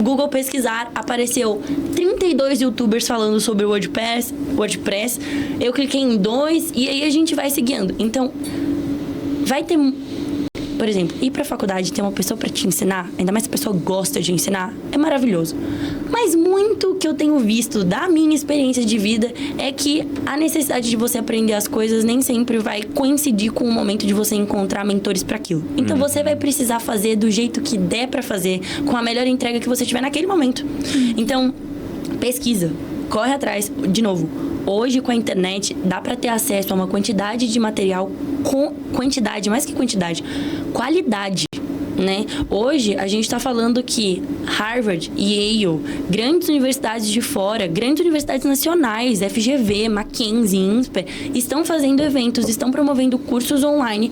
Google pesquisar, apareceu 32 youtubers falando sobre o WordPress. Eu cliquei em 2 e aí a gente vai seguindo. Então, vai ter... Por exemplo, ir pra faculdade e ter uma pessoa pra te ensinar, ainda mais se a pessoa gosta de ensinar, é maravilhoso. Mas muito que eu tenho visto da minha experiência de vida é que a necessidade de você aprender as coisas nem sempre vai coincidir com o momento de você encontrar mentores para aquilo. Então você vai precisar fazer do jeito que der para fazer, com a melhor entrega que você tiver naquele momento. Então, pesquisa, corre atrás. De novo, hoje com a internet dá para ter acesso a uma quantidade de material com quantidade, mais que quantidade, qualidade. Né? Hoje, a gente está falando que Harvard, Yale, grandes universidades de fora, grandes universidades nacionais, FGV, Mackenzie, INSPER, estão fazendo eventos, estão promovendo cursos online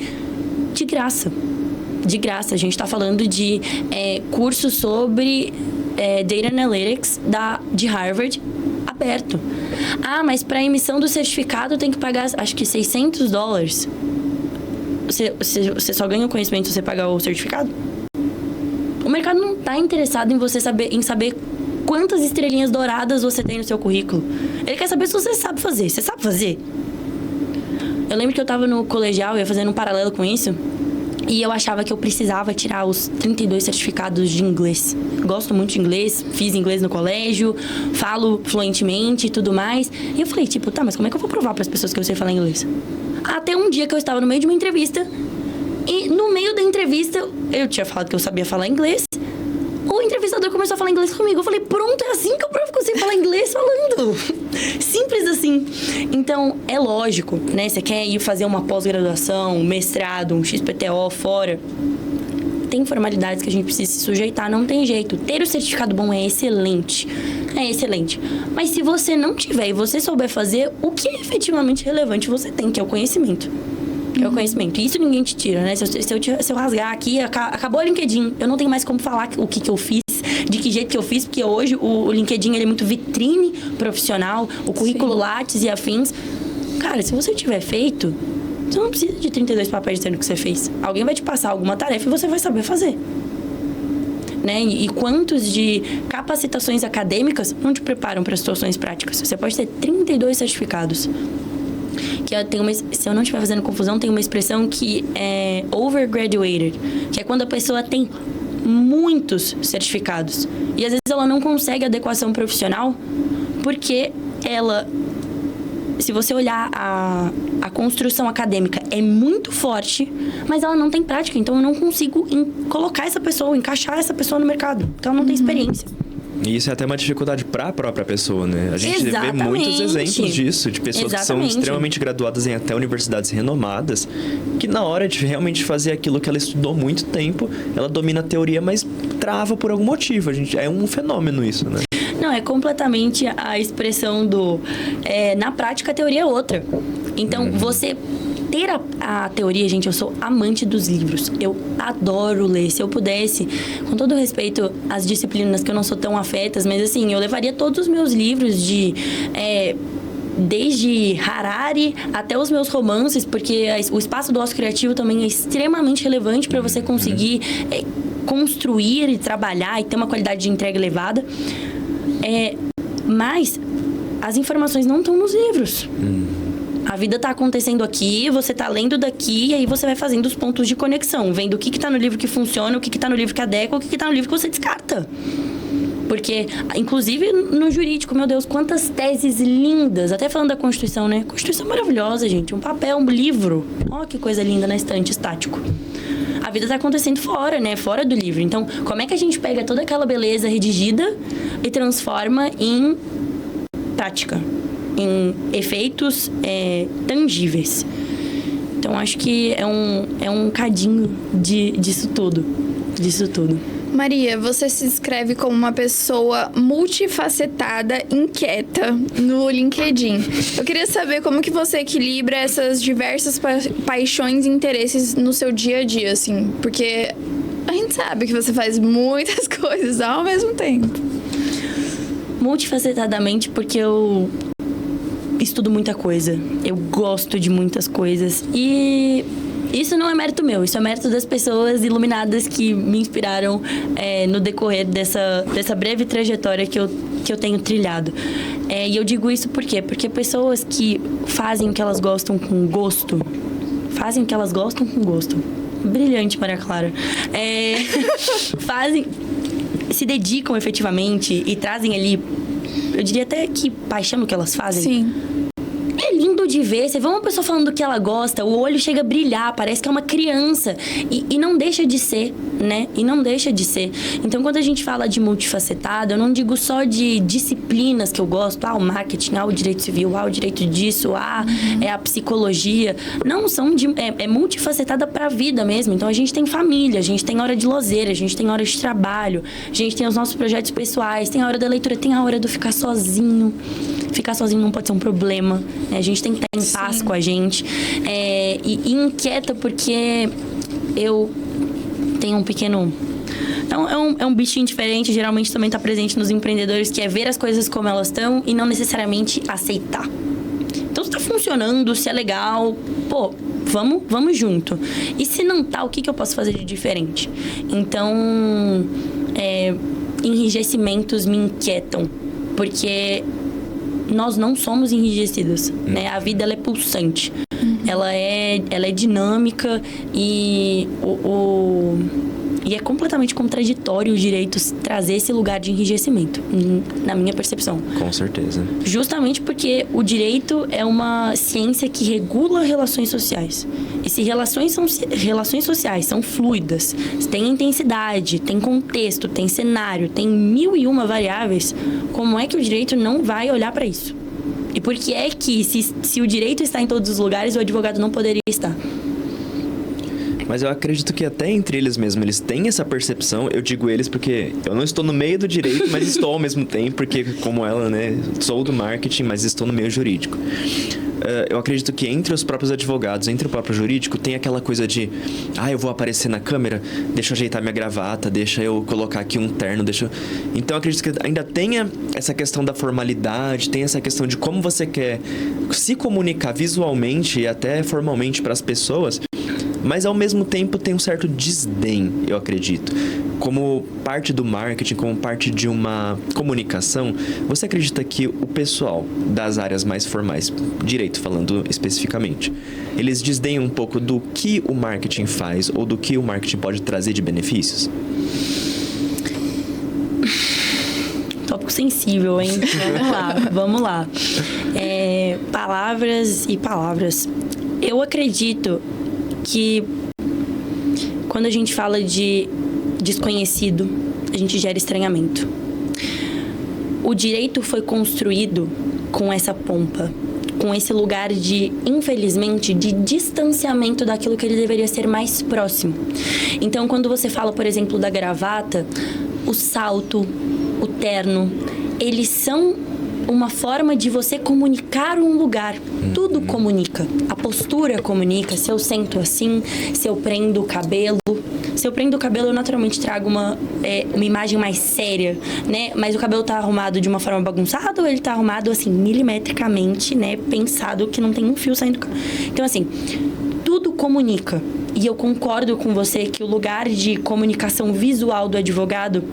de graça. De graça. A gente está falando de cursos sobre Data Analytics de Harvard aberto. Ah, mas para a emissão do certificado tem que pagar, acho que $600. Você só ganha o conhecimento se você pagar o certificado? O mercado não está interessado em saber quantas estrelinhas douradas você tem no seu currículo. Ele quer saber se você sabe fazer. Você sabe fazer? Eu lembro que eu estava no colegial, eu ia fazendo um paralelo com isso, e eu achava que eu precisava tirar os 32 certificados de inglês. Gosto muito de inglês, fiz inglês no colégio, falo fluentemente e tudo mais. E eu falei, tipo, tá, mas como é que eu vou provar para as pessoas que eu sei falar inglês? Até um dia que eu estava no meio de uma entrevista, e no meio da entrevista, eu tinha falado que eu sabia falar inglês, o entrevistador começou a falar inglês comigo. Eu falei, pronto, é assim que eu provo que eu sei falar inglês falando. Simples assim. Então, é lógico, né? Você quer ir fazer uma pós-graduação, um mestrado, um XPTO fora. Tem formalidades que a gente precisa se sujeitar, não tem jeito. Ter o certificado bom é excelente. É excelente. Mas se você não tiver e você souber fazer, o que é efetivamente relevante você tem, que é o conhecimento. É o conhecimento. E isso ninguém te tira, né? Se eu rasgar aqui, acabou o LinkedIn. Eu não tenho mais como falar o que eu fiz, de que jeito que eu fiz, porque hoje o LinkedIn ele é muito vitrine profissional, o currículo Lattes e afins. Cara, se você tiver feito, você não precisa de 32 papéis dizendo o que você fez. Alguém vai te passar alguma tarefa e você vai saber fazer. Né? E quantos de capacitações acadêmicas não te preparam para situações práticas? Você pode ter 32 certificados. Se eu não estiver fazendo confusão, tem uma expressão que é overgraduated, que é quando a pessoa tem muitos certificados. E às vezes ela não consegue adequação profissional porque ela... Se você olhar a construção acadêmica é muito forte, mas ela não tem prática. Então, eu não consigo colocar essa pessoa, encaixar essa pessoa no mercado. Então, ela não tem experiência. E isso é até uma dificuldade para a própria pessoa, né? A gente vê muitos exemplos disso, de pessoas que são extremamente graduadas em até universidades renomadas, que na hora de realmente fazer aquilo que ela estudou muito tempo, ela domina a teoria, mas trava por algum motivo. É um fenômeno isso, né? Não, é completamente a expressão do... na prática, a teoria é outra. Então, você... ter a teoria, gente, eu sou amante dos livros. Eu adoro ler. Se eu pudesse, com todo respeito às disciplinas que eu não sou tão afetas, mas assim, eu levaria todos os meus livros desde Harari até os meus romances, porque o espaço do ócio criativo também é extremamente relevante para você conseguir construir e trabalhar e ter uma qualidade de entrega elevada. Mas as informações não estão nos livros. A vida tá acontecendo aqui, você tá lendo daqui, e aí você vai fazendo os pontos de conexão, vendo o que tá no livro que funciona, o que tá no livro que adequa, o que tá no livro que você descarta. Porque, inclusive no jurídico, meu Deus, quantas teses lindas, até falando da Constituição, né? Constituição maravilhosa, gente, um papel, um livro. Ó, que coisa linda na estante, estático. A vida tá acontecendo fora, né? Fora do livro. Então, como é que a gente pega toda aquela beleza redigida e transforma em prática? Em efeitos tangíveis. Então, acho que é um cadinho disso tudo. Maria, você se descreve como uma pessoa multifacetada, inquieta no LinkedIn. Eu queria saber como que você equilibra essas diversas paixões e interesses no seu dia a dia, assim. Porque a gente sabe que você faz muitas coisas ao mesmo tempo. Multifacetadamente porque eu estudo muita coisa. Eu gosto de muitas coisas. E isso não é mérito meu. Isso é mérito das pessoas iluminadas que me inspiraram no decorrer dessa breve trajetória que eu tenho trilhado. E eu digo isso por quê? Porque pessoas que fazem o que elas gostam com gosto... Fazem o que elas gostam com gosto. Brilhante, Maria Clara. Se dedicam efetivamente e trazem ali... Eu diria até que paixão no que elas fazem. Sim. É lindo de ver. Você vê uma pessoa falando do que ela gosta, o olho chega a brilhar, parece que é uma criança. E não deixa de ser, né? E não deixa de ser. Então, quando a gente fala de multifacetado, eu não digo só de disciplinas que eu gosto. O marketing, o direito civil, o direito disso, a psicologia. Não, é multifacetada pra vida mesmo. Então, a gente tem família, a gente tem hora de lazer, a gente tem hora de trabalho, a gente tem os nossos projetos pessoais, tem a hora da leitura, tem a hora do ficar sozinho. Ficar sozinho não pode ser um problema. A gente tem que estar em paz com a gente. E inquieta porque eu tenho um pequeno... Então, é um bichinho diferente. Geralmente também está presente nos empreendedores, que é ver as coisas como elas estão e não necessariamente aceitar. Então, se está funcionando, se é legal, pô, vamos junto. E se não tá, o que eu posso fazer de diferente? Então, enrijecimentos me inquietam. Porque... nós não somos enrijecidas, né? A vida, ela é pulsante. Ela é dinâmica e é completamente contraditório os direitos trazer esse lugar de enrijecimento, na minha percepção. Com certeza. Justamente porque o direito é uma ciência que regula relações sociais. E se relações sociais são fluidas, tem intensidade, tem contexto, tem cenário, tem 1001 variáveis, como é que o direito não vai olhar para isso? E por que é que, se o direito está em todos os lugares, o advogado não poderia estar? Mas eu acredito que até entre eles mesmos, eles têm essa percepção. Eu digo eles porque eu não estou no meio do direito, mas estou ao mesmo tempo, porque como ela, né, sou do marketing, mas estou no meio jurídico. Eu acredito que entre os próprios advogados, entre o próprio jurídico, tem aquela coisa de... eu vou aparecer na câmera, deixa eu ajeitar minha gravata, deixa eu colocar aqui um terno, Então, eu acredito que ainda tenha essa questão da formalidade, tem essa questão de como você quer se comunicar visualmente e até formalmente para as pessoas, mas ao mesmo tempo tem um certo desdém, eu acredito. Como parte do marketing, como parte de uma comunicação, você acredita que o pessoal das áreas mais formais, direito falando especificamente, eles desdenham um pouco do que o marketing faz ou do que o marketing pode trazer de benefícios? Tópico sensível, hein? Vamos lá. Palavras e palavras. Eu acredito que quando a gente fala de desconhecido, a gente gera estranhamento. o direito foi construído com essa pompa, com esse lugar de, infelizmente, de distanciamento daquilo que ele deveria ser mais próximo. Então, quando você fala, por exemplo, da gravata, o salto, o terno, eles são uma forma de você comunicar um lugar. Tudo comunica. A postura comunica. Se eu sento assim, se eu prendo o cabelo. Se eu prendo o cabelo, eu naturalmente trago uma imagem mais séria, né? Mas o cabelo tá arrumado de uma forma bagunçada ou ele tá arrumado, assim, milimetricamente, né? Pensado que não tem um fio saindo. Então, assim, tudo comunica. E eu concordo com você que o lugar de comunicação visual do advogado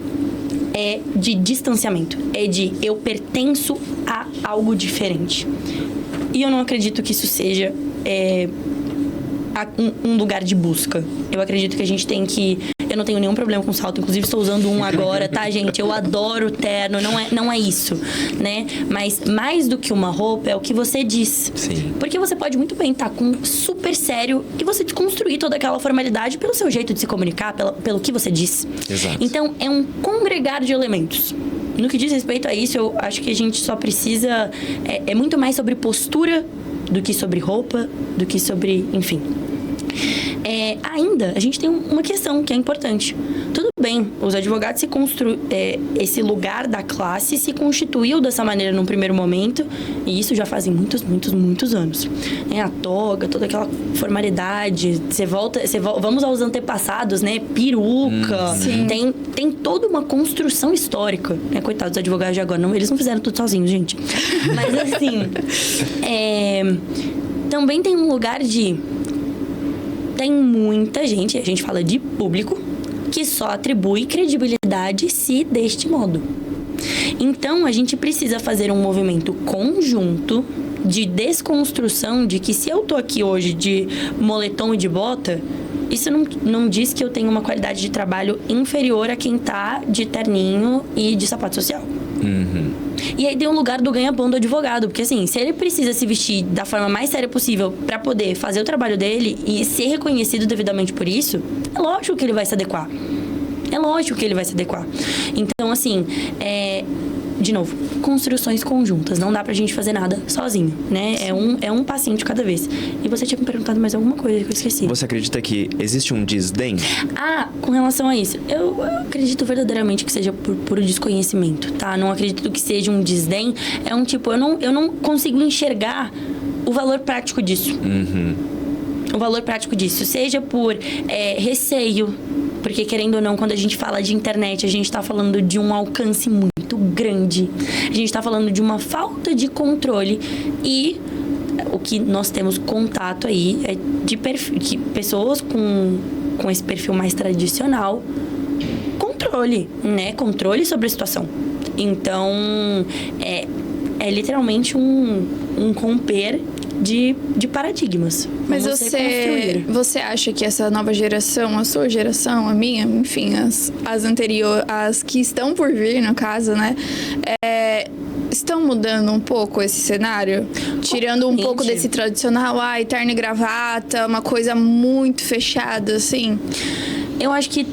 é de distanciamento. É de eu pertenço a algo diferente. E eu não acredito que isso seja um lugar de busca. Eu acredito que a gente tem que... Eu não tenho nenhum problema com salto, inclusive estou usando um agora, tá, gente? Eu adoro terno, não é isso, né? Mas mais do que uma roupa é o que você diz. Sim. Porque você pode muito bem estar com super sério e você desconstruir toda aquela formalidade pelo seu jeito de se comunicar, pelo que você diz. Exato. Então, é um congregar de elementos. No que diz respeito a isso, eu acho que a gente só precisa... É muito mais sobre postura do que sobre roupa, do que sobre... Enfim... Ainda, a gente tem uma questão que é importante. Tudo bem, os advogados esse lugar da classe se constituiu dessa maneira num primeiro momento, e isso já fazem muitos anos. A toga, toda aquela formalidade, vamos aos antepassados, né? Peruca, tem toda uma construção histórica. Coitados dos advogados de agora, eles não fizeram tudo sozinhos, gente. Mas assim, também tem um lugar de... Tem muita gente, a gente fala de público, que só atribui credibilidade se deste modo. Então, a gente precisa fazer um movimento conjunto de desconstrução de que se eu tô aqui hoje de moletom e de bota, isso não diz que eu tenho uma qualidade de trabalho inferior a quem tá de terninho e de sapato social. E aí tem um lugar do ganha-pão do advogado, porque assim, se ele precisa se vestir da forma mais séria possível para poder fazer o trabalho dele e ser reconhecido devidamente por isso, é lógico que ele vai se adequar. Então, assim, de novo, construções conjuntas. Não dá pra gente fazer nada sozinho, né? É um passinho de cada vez. E você tinha me perguntado mais alguma coisa que eu esqueci. Você acredita que existe um desdém? Com relação a isso, eu acredito verdadeiramente que seja por puro desconhecimento, tá? Não acredito que seja um desdém. É um tipo, eu não consigo enxergar o valor prático disso. O valor prático disso. Seja por receio, porque querendo ou não, quando a gente fala de internet, a gente tá falando de um alcance muito grande. A gente tá falando de uma falta de controle e o que nós temos contato aí é de pessoas com esse perfil mais tradicional, controle, né? Controle sobre a situação. Então, é literalmente um romper de paradigmas. Mas você acha que essa nova geração, a sua geração, a minha, enfim, as anteriores, as que estão por vir, no caso, né? Estão mudando um pouco esse cenário? Tirando um pouco desse tradicional, terno e gravata, uma coisa muito fechada, assim? Eu acho que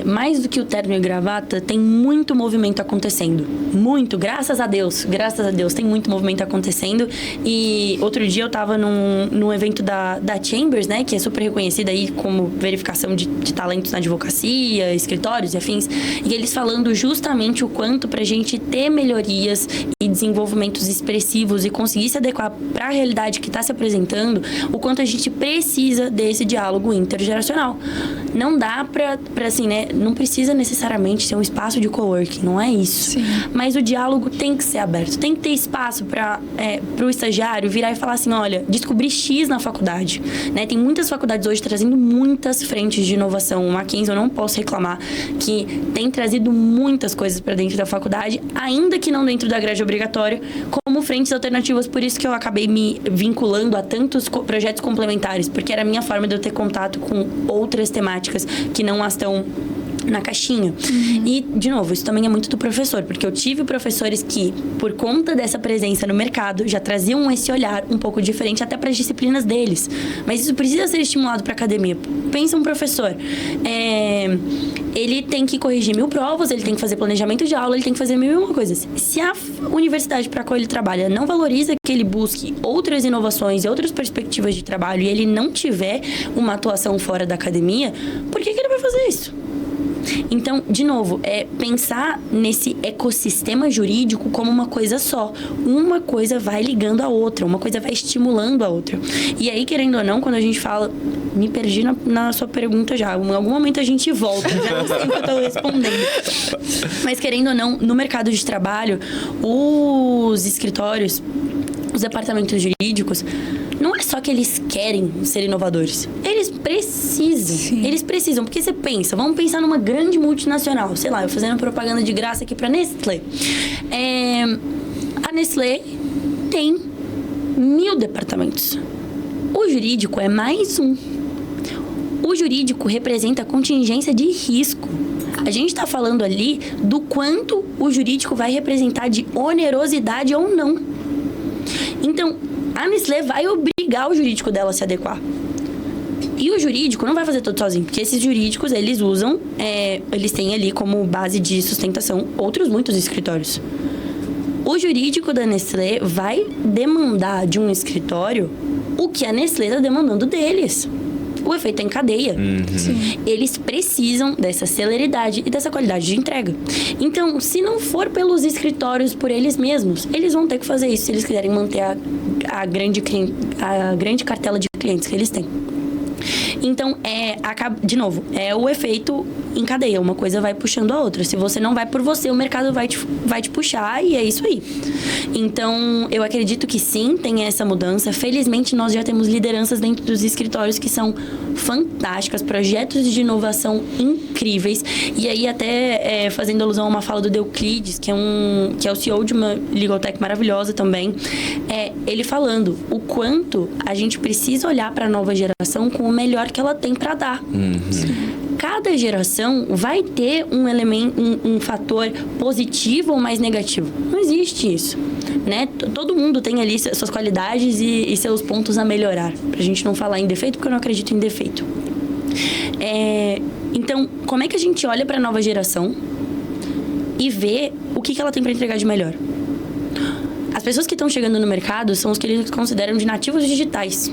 mais do que o terno e gravata, tem muito movimento acontecendo. Muito, graças a Deus, tem muito movimento acontecendo. E outro dia eu tava num evento da Chambers, né, que é super reconhecida aí como verificação de talentos na advocacia, escritórios e afins. E eles falando justamente o quanto pra gente ter melhorias e desenvolvimentos expressivos e conseguir se adequar pra realidade que tá se apresentando, o quanto a gente precisa desse diálogo intergeracional. Não dá pra assim, né? Não precisa necessariamente ser um espaço de coworking, não é isso. Sim. Mas o diálogo tem que ser aberto, tem que ter espaço pro estagiário virar e falar assim, olha, descobri X na faculdade, né? Tem muitas faculdades hoje trazendo muitas frentes de inovação. O Mackenzie, eu não posso reclamar que tem trazido muitas coisas para dentro da faculdade, ainda que não dentro da grade obrigatória, como frentes alternativas. Por isso que eu acabei me vinculando a tantos projetos complementares, porque era a minha forma de eu ter contato com outras temáticas que não as tão na caixinha. E, de novo, isso também é muito do professor, porque eu tive professores que, por conta dessa presença no mercado, já traziam esse olhar um pouco diferente até para as disciplinas deles. Mas isso precisa ser estimulado para a academia. Pensa um professor, ele tem que corrigir 1000 provas, ele tem que fazer planejamento de aula, ele tem que fazer 1001 coisas. Se a universidade para a qual ele trabalha não valoriza que ele busque outras inovações e outras perspectivas de trabalho e ele não tiver uma atuação fora da academia, por que ele vai fazer isso? Então, de novo, pensar nesse ecossistema jurídico como uma coisa só. Uma coisa vai ligando a outra, uma coisa vai estimulando a outra. E aí, querendo ou não, quando a gente fala... Me perdi na sua pergunta já. Em algum momento a gente volta, já não sei o que eu tô respondendo. Mas, querendo ou não, no mercado de trabalho, os escritórios, os departamentos jurídicos... Não é só que eles querem ser inovadores. Eles precisam. Sim. Eles precisam. Porque você pensa, vamos pensar numa grande multinacional. Sei lá, eu fazendo propaganda de graça aqui pra Nestlé. A Nestlé tem 1000 departamentos. O jurídico é mais um. O jurídico representa a contingência de risco. A gente está falando ali do quanto o jurídico vai representar de onerosidade ou não. Então, a Nestlé vai obrigar o jurídico dela a se adequar. E o jurídico não vai fazer tudo sozinho, porque esses jurídicos, eles usam, eles têm ali como base de sustentação muitos escritórios. O jurídico da Nestlé vai demandar de um escritório o que a Nestlé está demandando deles. O efeito é em cadeia. Eles precisam dessa celeridade e dessa qualidade de entrega. Então, se não for pelos escritórios, por eles mesmos, eles vão ter que fazer isso se eles quiserem manter a grande cartela de clientes que eles têm. Então, de novo, é o efeito em cadeia. Uma coisa vai puxando a outra. Se você não vai por você, o mercado vai te puxar e é isso aí. Então, eu acredito que sim, tem essa mudança. Felizmente, nós já temos lideranças dentro dos escritórios que são fantásticas, projetos de inovação incríveis. E aí, até fazendo alusão a uma fala do Deuclides, que é o CEO de uma legal tech maravilhosa também, ele falando o quanto a gente precisa olhar para a nova geração com o melhor que ela tem para dar. Cada geração vai ter um fator positivo ou mais negativo. Não existe isso, né? Todo mundo tem ali suas qualidades e seus pontos a melhorar. Pra gente não falar em defeito, porque eu não acredito em defeito. Então, como é que a gente olha para a nova geração e vê o que ela tem para entregar de melhor? As pessoas que estão chegando no mercado são os que eles consideram de nativos digitais.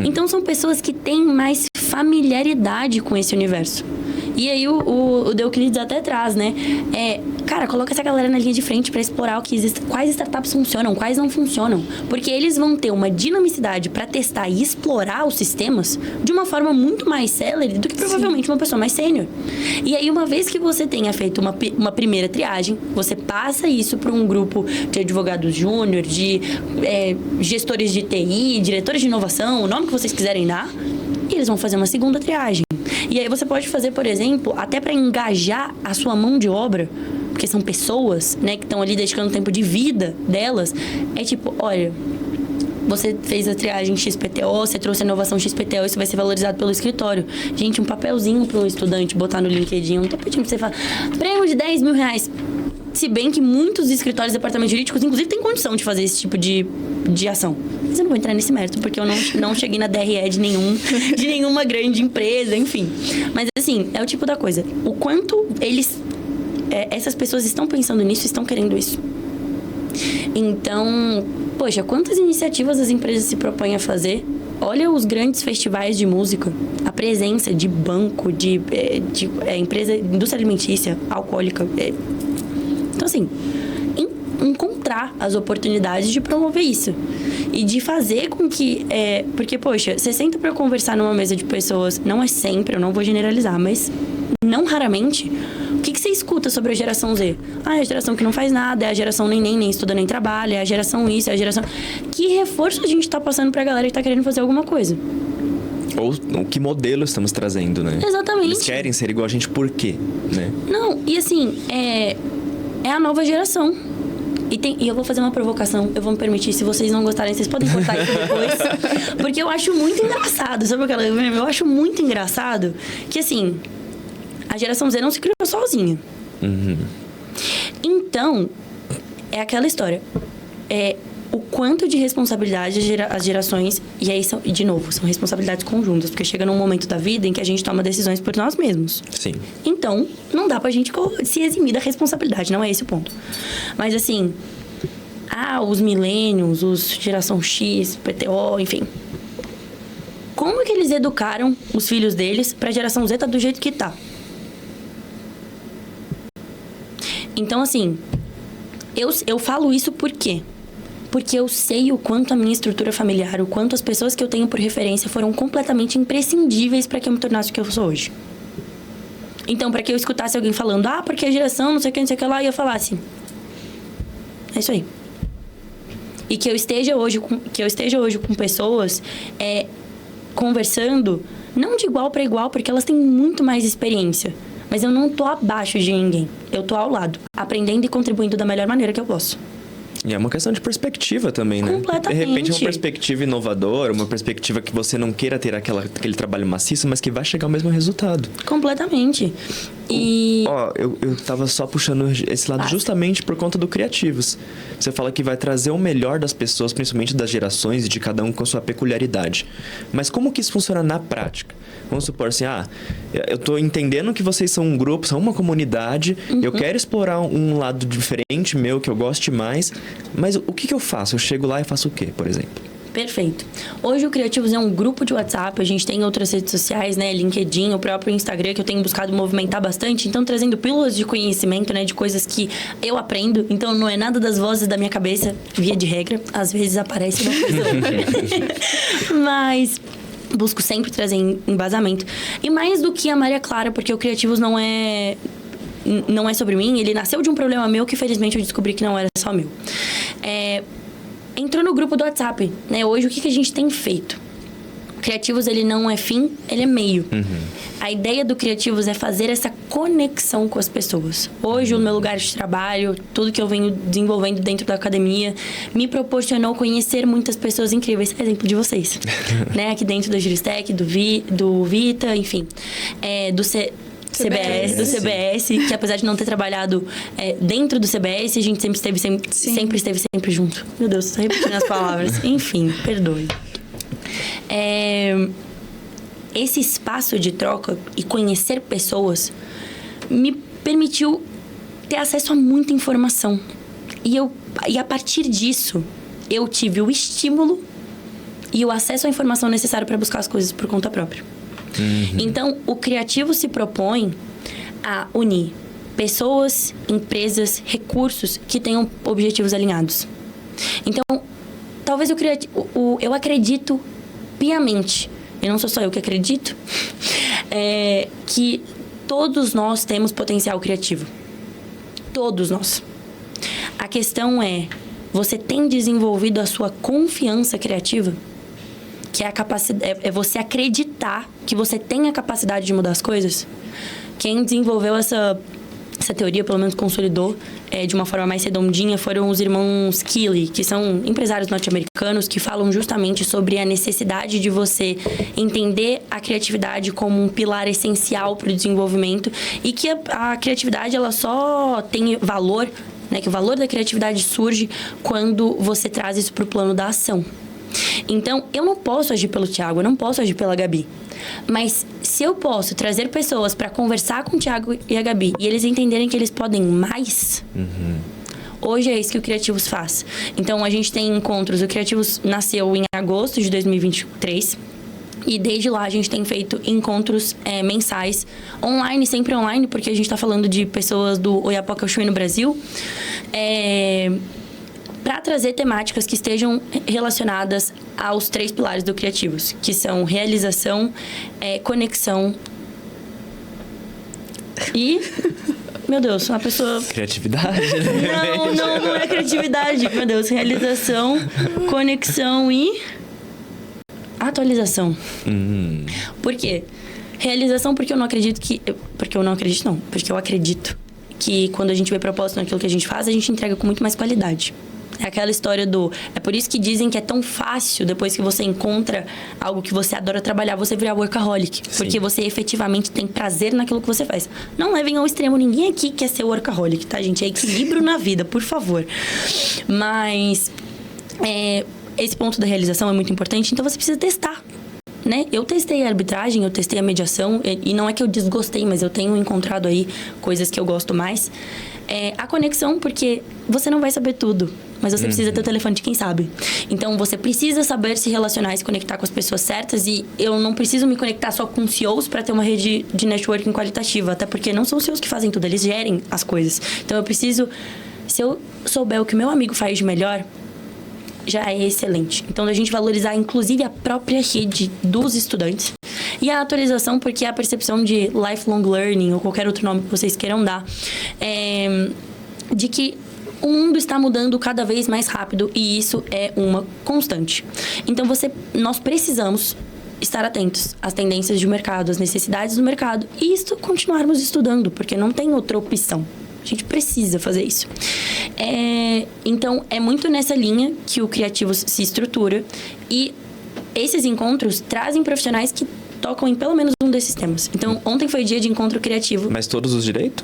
Então, são pessoas que têm mais familiaridade com esse universo. E aí, o Deuclides até traz, né? Cara, coloca essa galera na linha de frente para explorar o que existe, quais startups funcionam, quais não funcionam. Porque eles vão ter uma dinamicidade para testar e explorar os sistemas de uma forma muito mais célere do que provavelmente uma pessoa mais sênior. E aí, uma vez que você tenha feito uma primeira triagem, você passa isso para um grupo de advogados júnior, de gestores de TI, diretores de inovação, o nome que vocês quiserem dar, e eles vão fazer uma segunda triagem. E aí você pode fazer, por exemplo, até para engajar a sua mão de obra, porque são pessoas, né, que estão ali dedicando tempo de vida delas. Olha, você fez a triagem XPTO, você trouxe a inovação XPTO, isso vai ser valorizado pelo escritório. Gente, um papelzinho para um estudante botar no LinkedIn, não tô pedindo pra você falar, prêmio de R$10 mil. Se bem que muitos escritórios e departamentos jurídicos, inclusive, têm condição de fazer esse tipo de ação. Mas eu não vou entrar nesse mérito, porque eu não cheguei na DRE de nenhuma grande empresa, enfim. Mas, assim, é o tipo da coisa. O quanto essas pessoas estão pensando nisso, estão querendo isso. Então, poxa, quantas iniciativas as empresas se propõem a fazer? Olha os grandes festivais de música, a presença de banco, de empresa, indústria alimentícia, alcoólica. Então, assim, encontrar as oportunidades de promover isso. E de fazer com que... porque, poxa, você senta pra conversar numa mesa de pessoas, não é sempre, eu não vou generalizar, mas não raramente... O que você escuta sobre a geração Z? É a geração que não faz nada, é a geração nem estuda nem trabalha, é a geração isso, é a geração... Que reforço a gente tá passando pra galera que tá querendo fazer alguma coisa? Ou que modelo estamos trazendo, né? Exatamente. Eles querem ser igual a gente por quê, né? Não, e assim, é a nova geração. E eu vou fazer uma provocação, eu vou me permitir, se vocês não gostarem, vocês podem cortar isso depois. Porque eu acho muito engraçado, sabe aquela... Eu acho muito engraçado que, assim... A geração Z não se criou sozinha. Então, é aquela história. O quanto de responsabilidade as gerações... E aí, de novo, são responsabilidades conjuntas. Porque chega num momento da vida em que a gente toma decisões por nós mesmos. Sim. Então, não dá pra gente se eximir da responsabilidade. Não é esse o ponto. Mas, assim... os millennials, os geração X, PTO, enfim... Como é que eles educaram os filhos deles pra geração Z tá do jeito que tá? Então, assim... Eu falo isso por quê? Porque eu sei o quanto a minha estrutura familiar, o quanto as pessoas que eu tenho por referência foram completamente imprescindíveis para que eu me tornasse o que eu sou hoje. Então, para que eu escutasse alguém falando, porque a geração, não sei o que lá, e eu falasse, é isso aí. E que eu esteja hoje com pessoas conversando, não de igual para igual, porque elas têm muito mais experiência. Mas eu não tô abaixo de ninguém. Eu tô ao lado, aprendendo e contribuindo da melhor maneira que eu posso. E é uma questão de perspectiva também, né? Completamente. De repente é uma perspectiva inovadora, uma perspectiva que você não queira ter aquele trabalho maciço, mas que vai chegar ao mesmo resultado. Completamente. E... eu tava só puxando esse lado justamente por conta do Criativos. Você fala que vai trazer o melhor das pessoas, principalmente das gerações e de cada um com sua peculiaridade. Mas como que isso funciona na prática? Vamos supor assim, eu tô entendendo que vocês são um grupo, são uma comunidade, eu quero explorar um lado diferente meu, que eu goste mais, mas o que eu faço? Eu chego lá e faço o quê, por exemplo? Perfeito. Hoje o Criativos é um grupo de WhatsApp, a gente tem outras redes sociais, né? LinkedIn, o próprio Instagram, que eu tenho buscado movimentar bastante. Então, trazendo pílulas de conhecimento, né? De coisas que eu aprendo. Então, não é nada das vozes da minha cabeça, via de regra. Às vezes aparece uma coisa. Mas... busco sempre trazer embasamento. E mais do que a Maria Clara, porque o Criativos não é sobre mim. Ele nasceu de um problema meu que, felizmente, eu descobri que não era só meu. Entrou no grupo do WhatsApp, né? Hoje, o que a gente tem feito? O Criativos, ele não é fim, ele é meio. A ideia do Criativos é fazer essa conexão com as pessoas. Hoje, o meu lugar de trabalho, tudo que eu venho desenvolvendo dentro da academia, me proporcionou conhecer muitas pessoas incríveis. Exemplo de vocês. Né? Aqui dentro da Juristec, do Vita, enfim. Do CBS, que apesar de não ter trabalhado dentro do CBS, a gente sempre esteve junto. Meu Deus, tô repetindo as palavras. Enfim, perdoe. Esse espaço de troca e conhecer pessoas me permitiu ter acesso a muita informação. E a partir disso, eu tive o estímulo e o acesso à informação necessário para buscar as coisas por conta própria. Então, o Criativo se propõe a unir pessoas, empresas, recursos que tenham objetivos alinhados. Então, talvez eu acredito piamente, e não sou só eu que acredito, que todos nós temos potencial criativo. Todos nós. A questão você tem desenvolvido a sua confiança criativa? Que é a capacidade, é você acreditar que você tem a capacidade de mudar as coisas. Quem desenvolveu essa teoria, pelo menos consolidou de uma forma mais redondinha, foram os irmãos Keeley, que são empresários norte-americanos que falam justamente sobre a necessidade de você entender a criatividade como um pilar essencial para o desenvolvimento e que a criatividade ela só tem valor, né, que o valor da criatividade surge quando você traz isso para o plano da ação. Então, eu não posso agir pelo Thiago, eu não posso agir pela Gabi. Mas se eu posso trazer pessoas para conversar com o Thiago e a Gabi e eles entenderem que eles podem mais, hoje é isso que o Criativos faz. Então, a gente tem encontros. O Criativos nasceu em agosto de 2023. E desde lá a gente tem feito encontros mensais, online, sempre online, porque a gente está falando de pessoas do Oiapoque Chuí no Brasil. Para trazer temáticas que estejam relacionadas aos 3 pilares do Criativos, que são realização, conexão e... Meu Deus, uma pessoa... Criatividade? Não é criatividade. Meu Deus, realização, conexão e... atualização. Por quê? Realização porque eu não acredito que... Porque eu acredito que quando a gente vê propósito naquilo que a gente faz, a gente entrega com muito mais qualidade. É aquela história do... É por isso que dizem que é tão fácil, depois que você encontra algo que você adora trabalhar, você virar workaholic. Sim. Porque você efetivamente tem prazer naquilo que você faz. Não levem ao extremo. Ninguém aqui quer ser workaholic, tá, gente? É equilíbrio na vida, por favor. Mas... esse ponto da realização é muito importante, então você precisa testar. Né? Eu testei a arbitragem, eu testei a mediação, e não é que eu desgostei, mas eu tenho encontrado aí coisas que eu gosto mais. A conexão, porque você não vai saber tudo, mas você precisa ter o telefone de quem sabe. Então, você precisa saber se relacionar e se conectar com as pessoas certas, e eu não preciso me conectar só com CEOs para ter uma rede de networking qualitativa, até porque não são os CEOs que fazem tudo, eles gerem as coisas. Então, eu preciso... Se eu souber o que o meu amigo faz de melhor, já é excelente. Então, a gente valorizar, inclusive, a própria rede dos estudantes. E a atualização, porque a percepção de lifelong learning, ou qualquer outro nome que vocês queiram dar, de que o mundo está mudando cada vez mais rápido, e isso é uma constante. Então, nós precisamos estar atentos às tendências de mercado, às necessidades do mercado, e isso continuarmos estudando, porque não tem outra opção. A gente precisa fazer isso. Então, é muito nessa linha que o Criativos se estrutura. E esses encontros trazem profissionais que tocam em pelo menos um desses temas. Então, ontem foi dia de encontro criativo. Mas todos os direitos?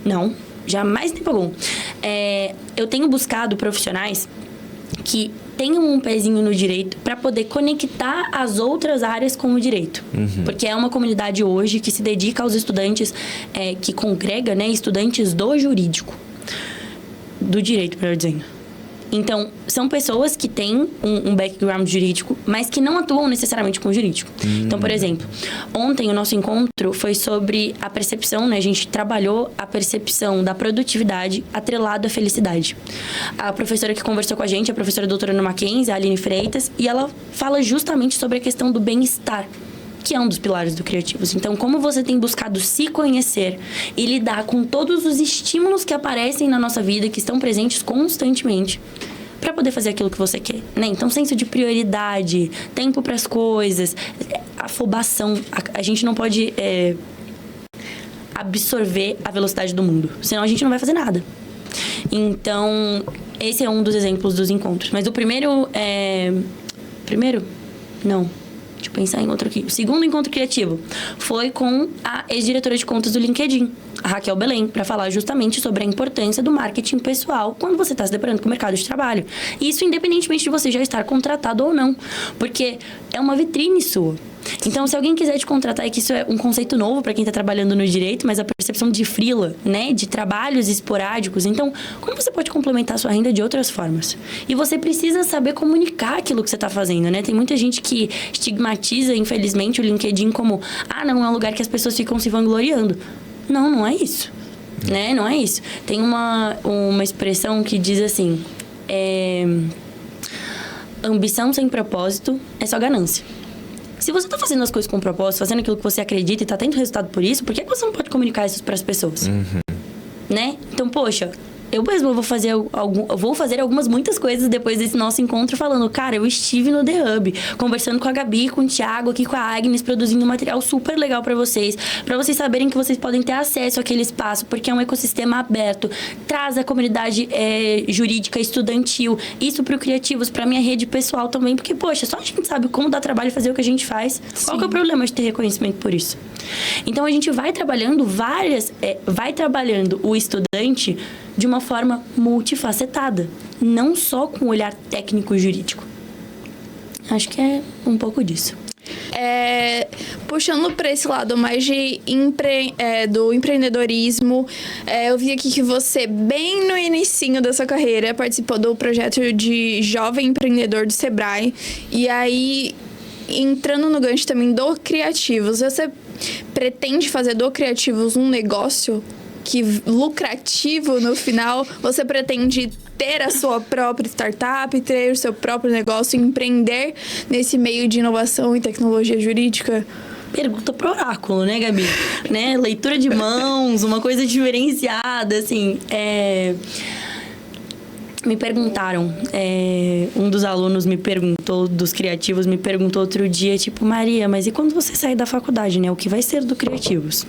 Não, jamais tempo algum. Eu tenho buscado profissionais que tenham um pezinho no direito para poder conectar as outras áreas com o direito. Porque é uma comunidade hoje que se dedica aos estudantes, que congrega, né, estudantes do jurídico. Do direito, melhor dizendo. Então, são pessoas que têm um background jurídico, mas que não atuam necessariamente com o jurídico. Então, por exemplo, ontem o nosso encontro foi sobre a percepção, né? A gente trabalhou a percepção da produtividade atrelado à felicidade. A professora que conversou com a gente, a professora doutora Ana Mackenzie, a Aline Freitas, e ela fala justamente sobre a questão do bem-estar, que é um dos pilares do Criativos. Então, como você tem buscado se conhecer e lidar com todos os estímulos que aparecem na nossa vida, que estão presentes constantemente, para poder fazer aquilo que você quer, né? Então, senso de prioridade, tempo para as coisas, afobação. A gente não pode absorver a velocidade do mundo, senão a gente não vai fazer nada. Então, esse é um dos exemplos dos encontros. Mas o primeiro Não. Deixa eu pensar em outro aqui. O segundo encontro criativo foi com a ex-diretora de contas do LinkedIn, a Raquel Belém, para falar justamente sobre a importância do marketing pessoal quando você está se deparando com o mercado de trabalho. Isso independentemente de você já estar contratado ou não, porque é uma vitrine sua. Então, se alguém quiser te contratar, é que isso é um conceito novo para quem está trabalhando no direito, mas a percepção de freela, né, de trabalhos esporádicos. Então, como você pode complementar a sua renda de outras formas? E você precisa saber comunicar aquilo que você está fazendo, né? Tem muita gente que estigmatiza, infelizmente, o LinkedIn como, não é um lugar que as pessoas ficam se vangloriando. Não, não é isso. Né? Não é isso. Tem uma expressão que diz assim, ambição sem propósito é só ganância. Se você tá fazendo as coisas com propósito, fazendo aquilo que você acredita e tá tendo resultado por isso, por que você não pode comunicar isso para as pessoas? Né? Então, poxa, eu mesmo vou fazer muitas coisas depois desse nosso encontro falando, cara, eu estive no The Hub, conversando com a Gabi, com o Thiago, aqui com a Agnes, produzindo um material super legal para vocês saberem que vocês podem ter acesso àquele espaço, porque é um ecossistema aberto, traz a comunidade jurídica estudantil, isso pro Criativos, pra minha rede pessoal também, porque, poxa, só a gente sabe como dá trabalho fazer o que a gente faz. Sim. Qual que é o problema de ter reconhecimento por isso? Então, a gente vai trabalhando o estudante de uma forma multifacetada, não só com o olhar técnico jurídico. Acho que é um pouco disso. Puxando para esse lado mais do empreendedorismo, eu vi aqui que você, bem no inicinho da sua carreira, participou do projeto de Jovem Empreendedor do Sebrae. E aí, entrando no gancho também do Criativos, você pretende fazer do Criativos um negócio lucrativo no final? Você pretende ter a sua própria startup, ter o seu próprio negócio, empreender nesse meio de inovação e tecnologia jurídica? Pergunta pro oráculo, né, Gabi? Né? Leitura de mãos, uma coisa diferenciada, assim. Me perguntaram, um dos alunos dos Criativos me perguntou outro dia, tipo, Maria, mas e quando você sair da faculdade, né? O que vai ser do Criativos?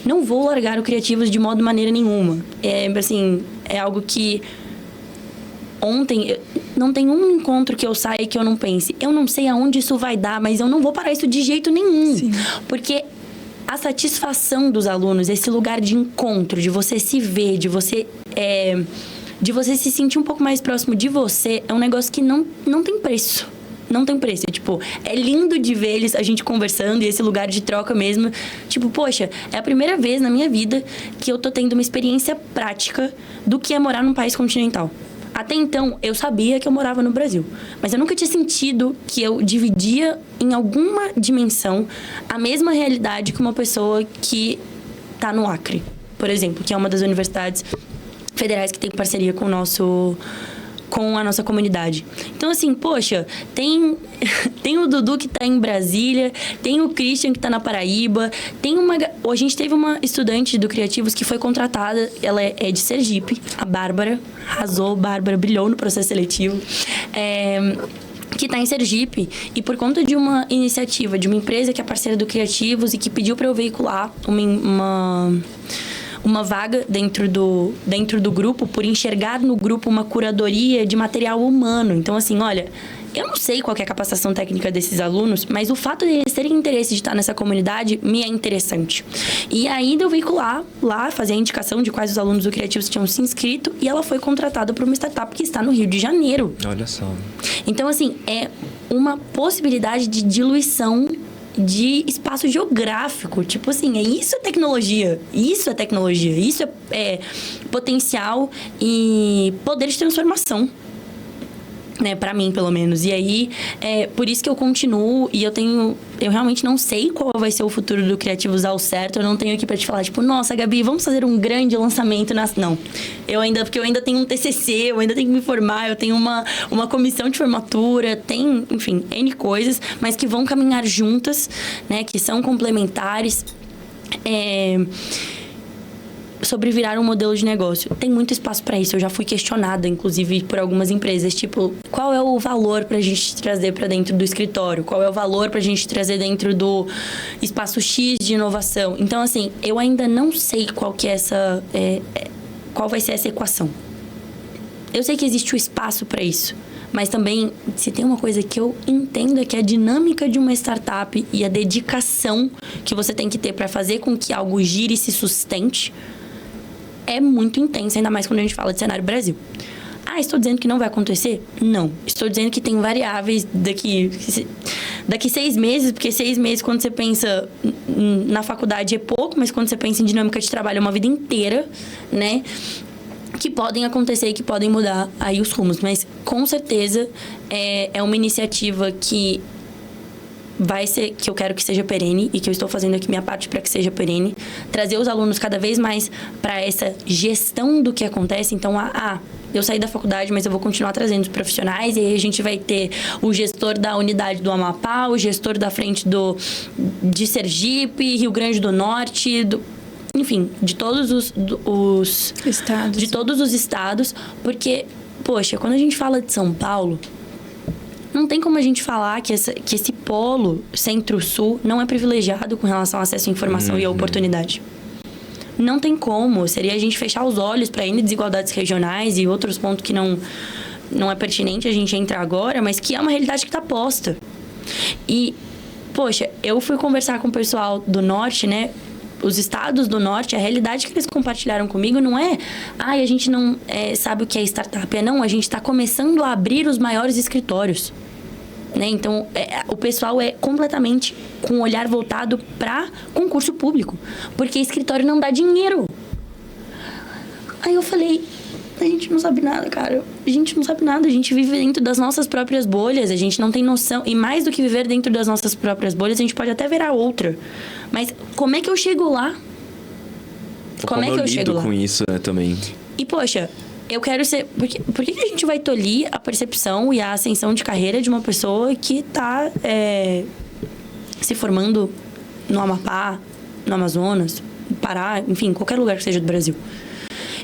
Não vou largar o Criativos de maneira nenhuma. É algo que ontem, não tem um encontro que eu saia que eu não pense, eu não sei aonde isso vai dar, mas eu não vou parar isso de jeito nenhum. Sim. Porque a satisfação dos alunos, esse lugar de encontro, de você se ver, de você se sentir um pouco mais próximo de você, é um negócio que não tem preço. Não tem preço. Tipo, é lindo de ver eles, a gente conversando e esse lugar de troca mesmo. Tipo, poxa, é a primeira vez na minha vida que eu tô tendo uma experiência prática do que é morar num país continental. Até então, eu sabia que eu morava no Brasil. Mas eu nunca tinha sentido que eu dividia, em alguma dimensão, a mesma realidade que uma pessoa que tá no Acre, por exemplo, que é uma das universidades federais que tem parceria com a nossa comunidade. Então, assim, poxa, tem o Dudu que tá em Brasília, tem o Christian que tá na Paraíba, a gente teve uma estudante do Criativos que foi contratada, ela é de Sergipe, a Bárbara, arrasou, Bárbara brilhou no processo seletivo, que tá em Sergipe, e por conta de uma iniciativa de uma empresa que é parceira do Criativos e que pediu para eu veicular uma vaga dentro do grupo, por enxergar no grupo uma curadoria de material humano. Então, assim, olha, eu não sei qual que é a capacitação técnica desses alunos, mas o fato de eles terem interesse de estar nessa comunidade me é interessante. E aí, eu veicular lá, fazer a indicação de quais os alunos do Criativos tinham se inscrito, e ela foi contratada por uma startup que está no Rio de Janeiro. Olha só. Então, assim, é uma possibilidade de diluição de espaço geográfico. Tipo assim, isso é tecnologia. Isso é potencial e poder de transformação. Né, pra mim, pelo menos. E aí, por isso que eu continuo e eu realmente não sei qual vai ser o futuro do Criativos ao certo. Eu não tenho aqui pra te falar, tipo, nossa, Gabi, vamos fazer um grande lançamento. Não. Porque eu ainda tenho um TCC, eu ainda tenho que me formar, eu tenho uma comissão de formatura, enfim, N coisas, mas que vão caminhar juntas, né, que são complementares. Sobre virar um modelo de negócio. Tem muito espaço para isso. Eu já fui questionada, inclusive, por algumas empresas. Tipo, qual é o valor pra gente trazer para dentro do escritório? Qual é o valor pra gente trazer dentro do espaço X de inovação? Então, assim, eu ainda não sei qual vai ser essa equação. Eu sei que existe o espaço para isso. Mas também, se tem uma coisa que eu entendo, é que a dinâmica de uma startup e a dedicação que você tem que ter para fazer com que algo gire e se sustente é muito intensa, ainda mais quando a gente fala de cenário Brasil. Estou dizendo que não vai acontecer? Não. Estou dizendo que tem variáveis daqui 6 meses, porque 6 meses, quando você pensa na faculdade, é pouco, mas quando você pensa em dinâmica de trabalho, é uma vida inteira, né? Que podem acontecer e que podem mudar aí os rumos. Mas, com certeza, é uma iniciativa que eu quero que seja perene e que eu estou fazendo aqui minha parte para que seja perene. Trazer os alunos cada vez mais para essa gestão do que acontece. Então, eu saí da faculdade, mas eu vou continuar trazendo os profissionais. E aí a gente vai ter o gestor da unidade do Amapá, o gestor da frente de Sergipe, Rio Grande do Norte, enfim, de todos os estados. De todos os estados, porque, poxa, quando a gente fala de São Paulo, não tem como a gente falar que esse polo centro-sul não é privilegiado com relação ao acesso à informação e à oportunidade. Não tem como. Seria a gente fechar os olhos para N desigualdades regionais e outros pontos que não é pertinente a gente entrar agora, mas que é uma realidade que está posta. E, poxa, eu fui conversar com o pessoal do Norte, né? Os estados do Norte, a realidade que eles compartilharam comigo não é a gente não sabe o que é startup. A gente está começando a abrir os maiores escritórios. Né? Então, o pessoal é completamente com o olhar voltado para concurso público. Porque escritório não dá dinheiro. Aí eu falei, a gente não sabe nada, cara. A gente não sabe nada. A gente vive dentro das nossas próprias bolhas. A gente não tem noção. E mais do que viver dentro das nossas próprias bolhas, a gente pode até virar outra. Mas como é que eu chego lá? Como é que eu chego lá? Com isso, né, também. E, poxa, eu quero ser... Por que a gente vai tolir a percepção e a ascensão de carreira de uma pessoa que está se formando no Amapá, no Amazonas, no Pará, enfim, qualquer lugar que seja do Brasil?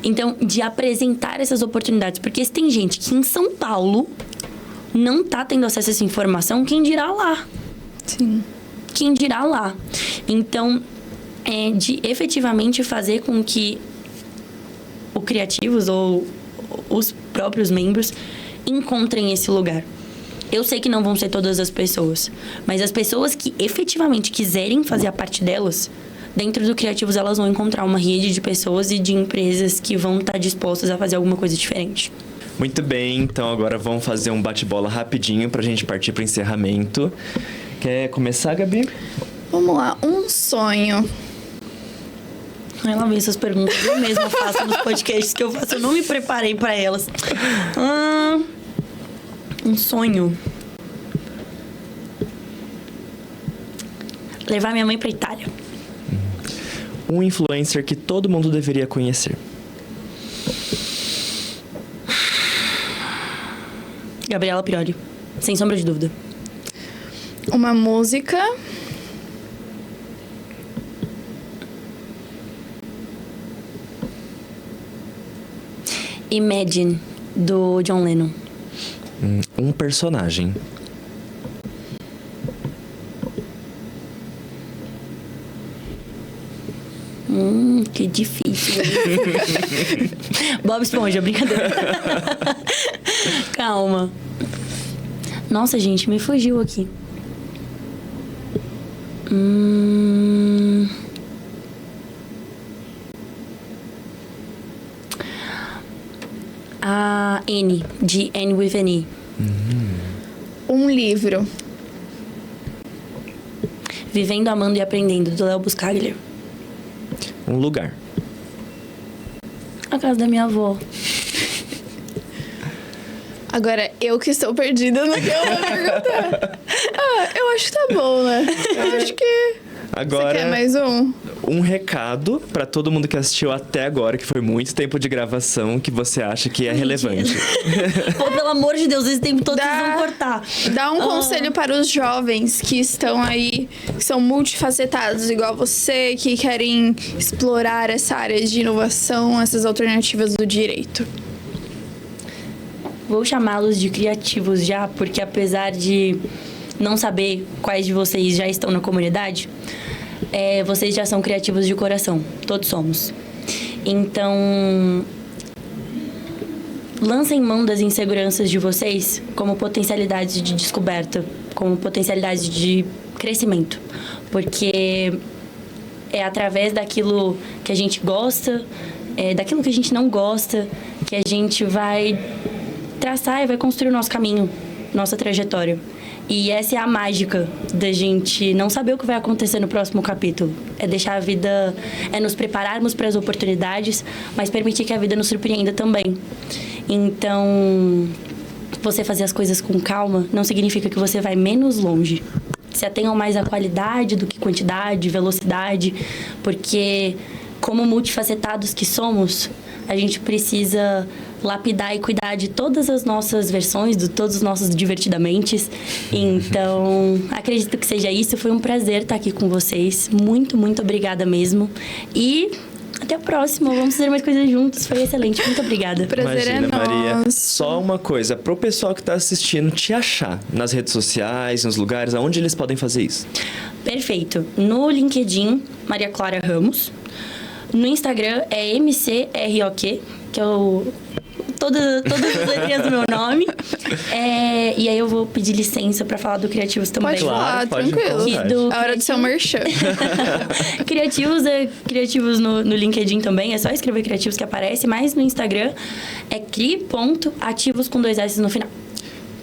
Então, de apresentar essas oportunidades. Porque se tem gente que em São Paulo não está tendo acesso a essa informação, quem dirá lá? Sim. Quem dirá lá? Então, de efetivamente fazer com que o Criativos ou os próprios membros encontrem esse lugar. Eu sei que não vão ser todas as pessoas, mas as pessoas que efetivamente quiserem fazer a parte delas, dentro do Criativos elas vão encontrar uma rede de pessoas e de empresas que vão estar dispostas a fazer alguma coisa diferente. Muito bem, então agora vamos fazer um bate-bola rapidinho pra gente partir pro encerramento. Quer começar, Gabi? Vamos lá, um sonho. Ela vê essas perguntas, eu mesma faço nos podcasts que eu faço, eu não me preparei pra elas. Um sonho. Levar minha mãe pra Itália. Um influencer que todo mundo deveria conhecer. Gabriela Prioli, sem sombra de dúvida. Uma música. Imagine, do John Lennon. Um personagem. Que difícil. Bob Esponja, brincadeira. Calma. Nossa, gente, me fugiu aqui. A Annie, de Anne with an E. Um livro. Vivendo, Amando e Aprendendo, do Léo Buscaglia. Um lugar. A casa da minha avó. Agora, eu que estou perdida no que eu vou perguntar. Eu acho que tá bom, né? Eu acho que... Agora, Você quer mais um? um recado pra todo mundo que assistiu até agora, que foi muito tempo de gravação, que você acha que é relevante. Pô, pelo amor de Deus, esse tempo todo vocês vão cortar. Dá um conselho para os jovens que estão aí, que são multifacetados, igual você, que querem explorar essa área de inovação, essas alternativas do direito. Vou chamá-los de criativos já, porque apesar de não saber quais de vocês já estão na comunidade, vocês já são criativos de coração. Todos somos. Então, lancem mão das inseguranças de vocês como potencialidades de descoberta, como potencialidades de crescimento. Porque é através daquilo que a gente gosta, daquilo que a gente não gosta, que a gente vai traçar e vai construir o nosso caminho, nossa trajetória. E essa é a mágica da gente não saber o que vai acontecer no próximo capítulo. É deixar a vida... É nos prepararmos para as oportunidades, mas permitir que a vida nos surpreenda também. Então, você fazer as coisas com calma não significa que você vai menos longe. Se atenham mais à qualidade do que quantidade, velocidade, porque como multifacetados que somos, a gente precisa lapidar e cuidar de todas as nossas versões, de todos os nossos divertidamentes. Então, acredito que seja isso. Foi um prazer estar aqui com vocês. Muito, muito obrigada mesmo. E até a próxima. Vamos fazer mais coisas juntos. Foi excelente. Muito obrigada. Prazer Imagina, é Maria. nosso. Só uma coisa, pro pessoal que tá assistindo te achar nas redes sociais, nos lugares, aonde eles podem fazer isso? Perfeito. No LinkedIn, Maria Clara Ramos. No Instagram é MCROQ, que é todas as letrinhas do meu nome. E aí eu vou pedir licença pra falar do Criativos também. Pode falar, tranquilo. E A hora do seu merchan. Criativos no LinkedIn também. É só escrever Criativos que aparece. Mas no Instagram é cri.ativos com 2 S no final.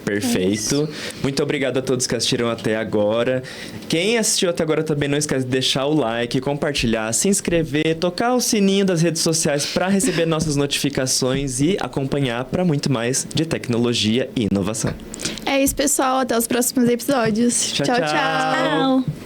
Perfeito. Muito obrigado a todos que assistiram até agora. Quem assistiu até agora também não esquece de deixar o like, compartilhar, se inscrever, tocar o sininho das redes sociais para receber nossas notificações e acompanhar para muito mais de tecnologia e inovação. É isso, pessoal. Até os próximos episódios. Tchau, Tchau, tchau. tchau. Tchau!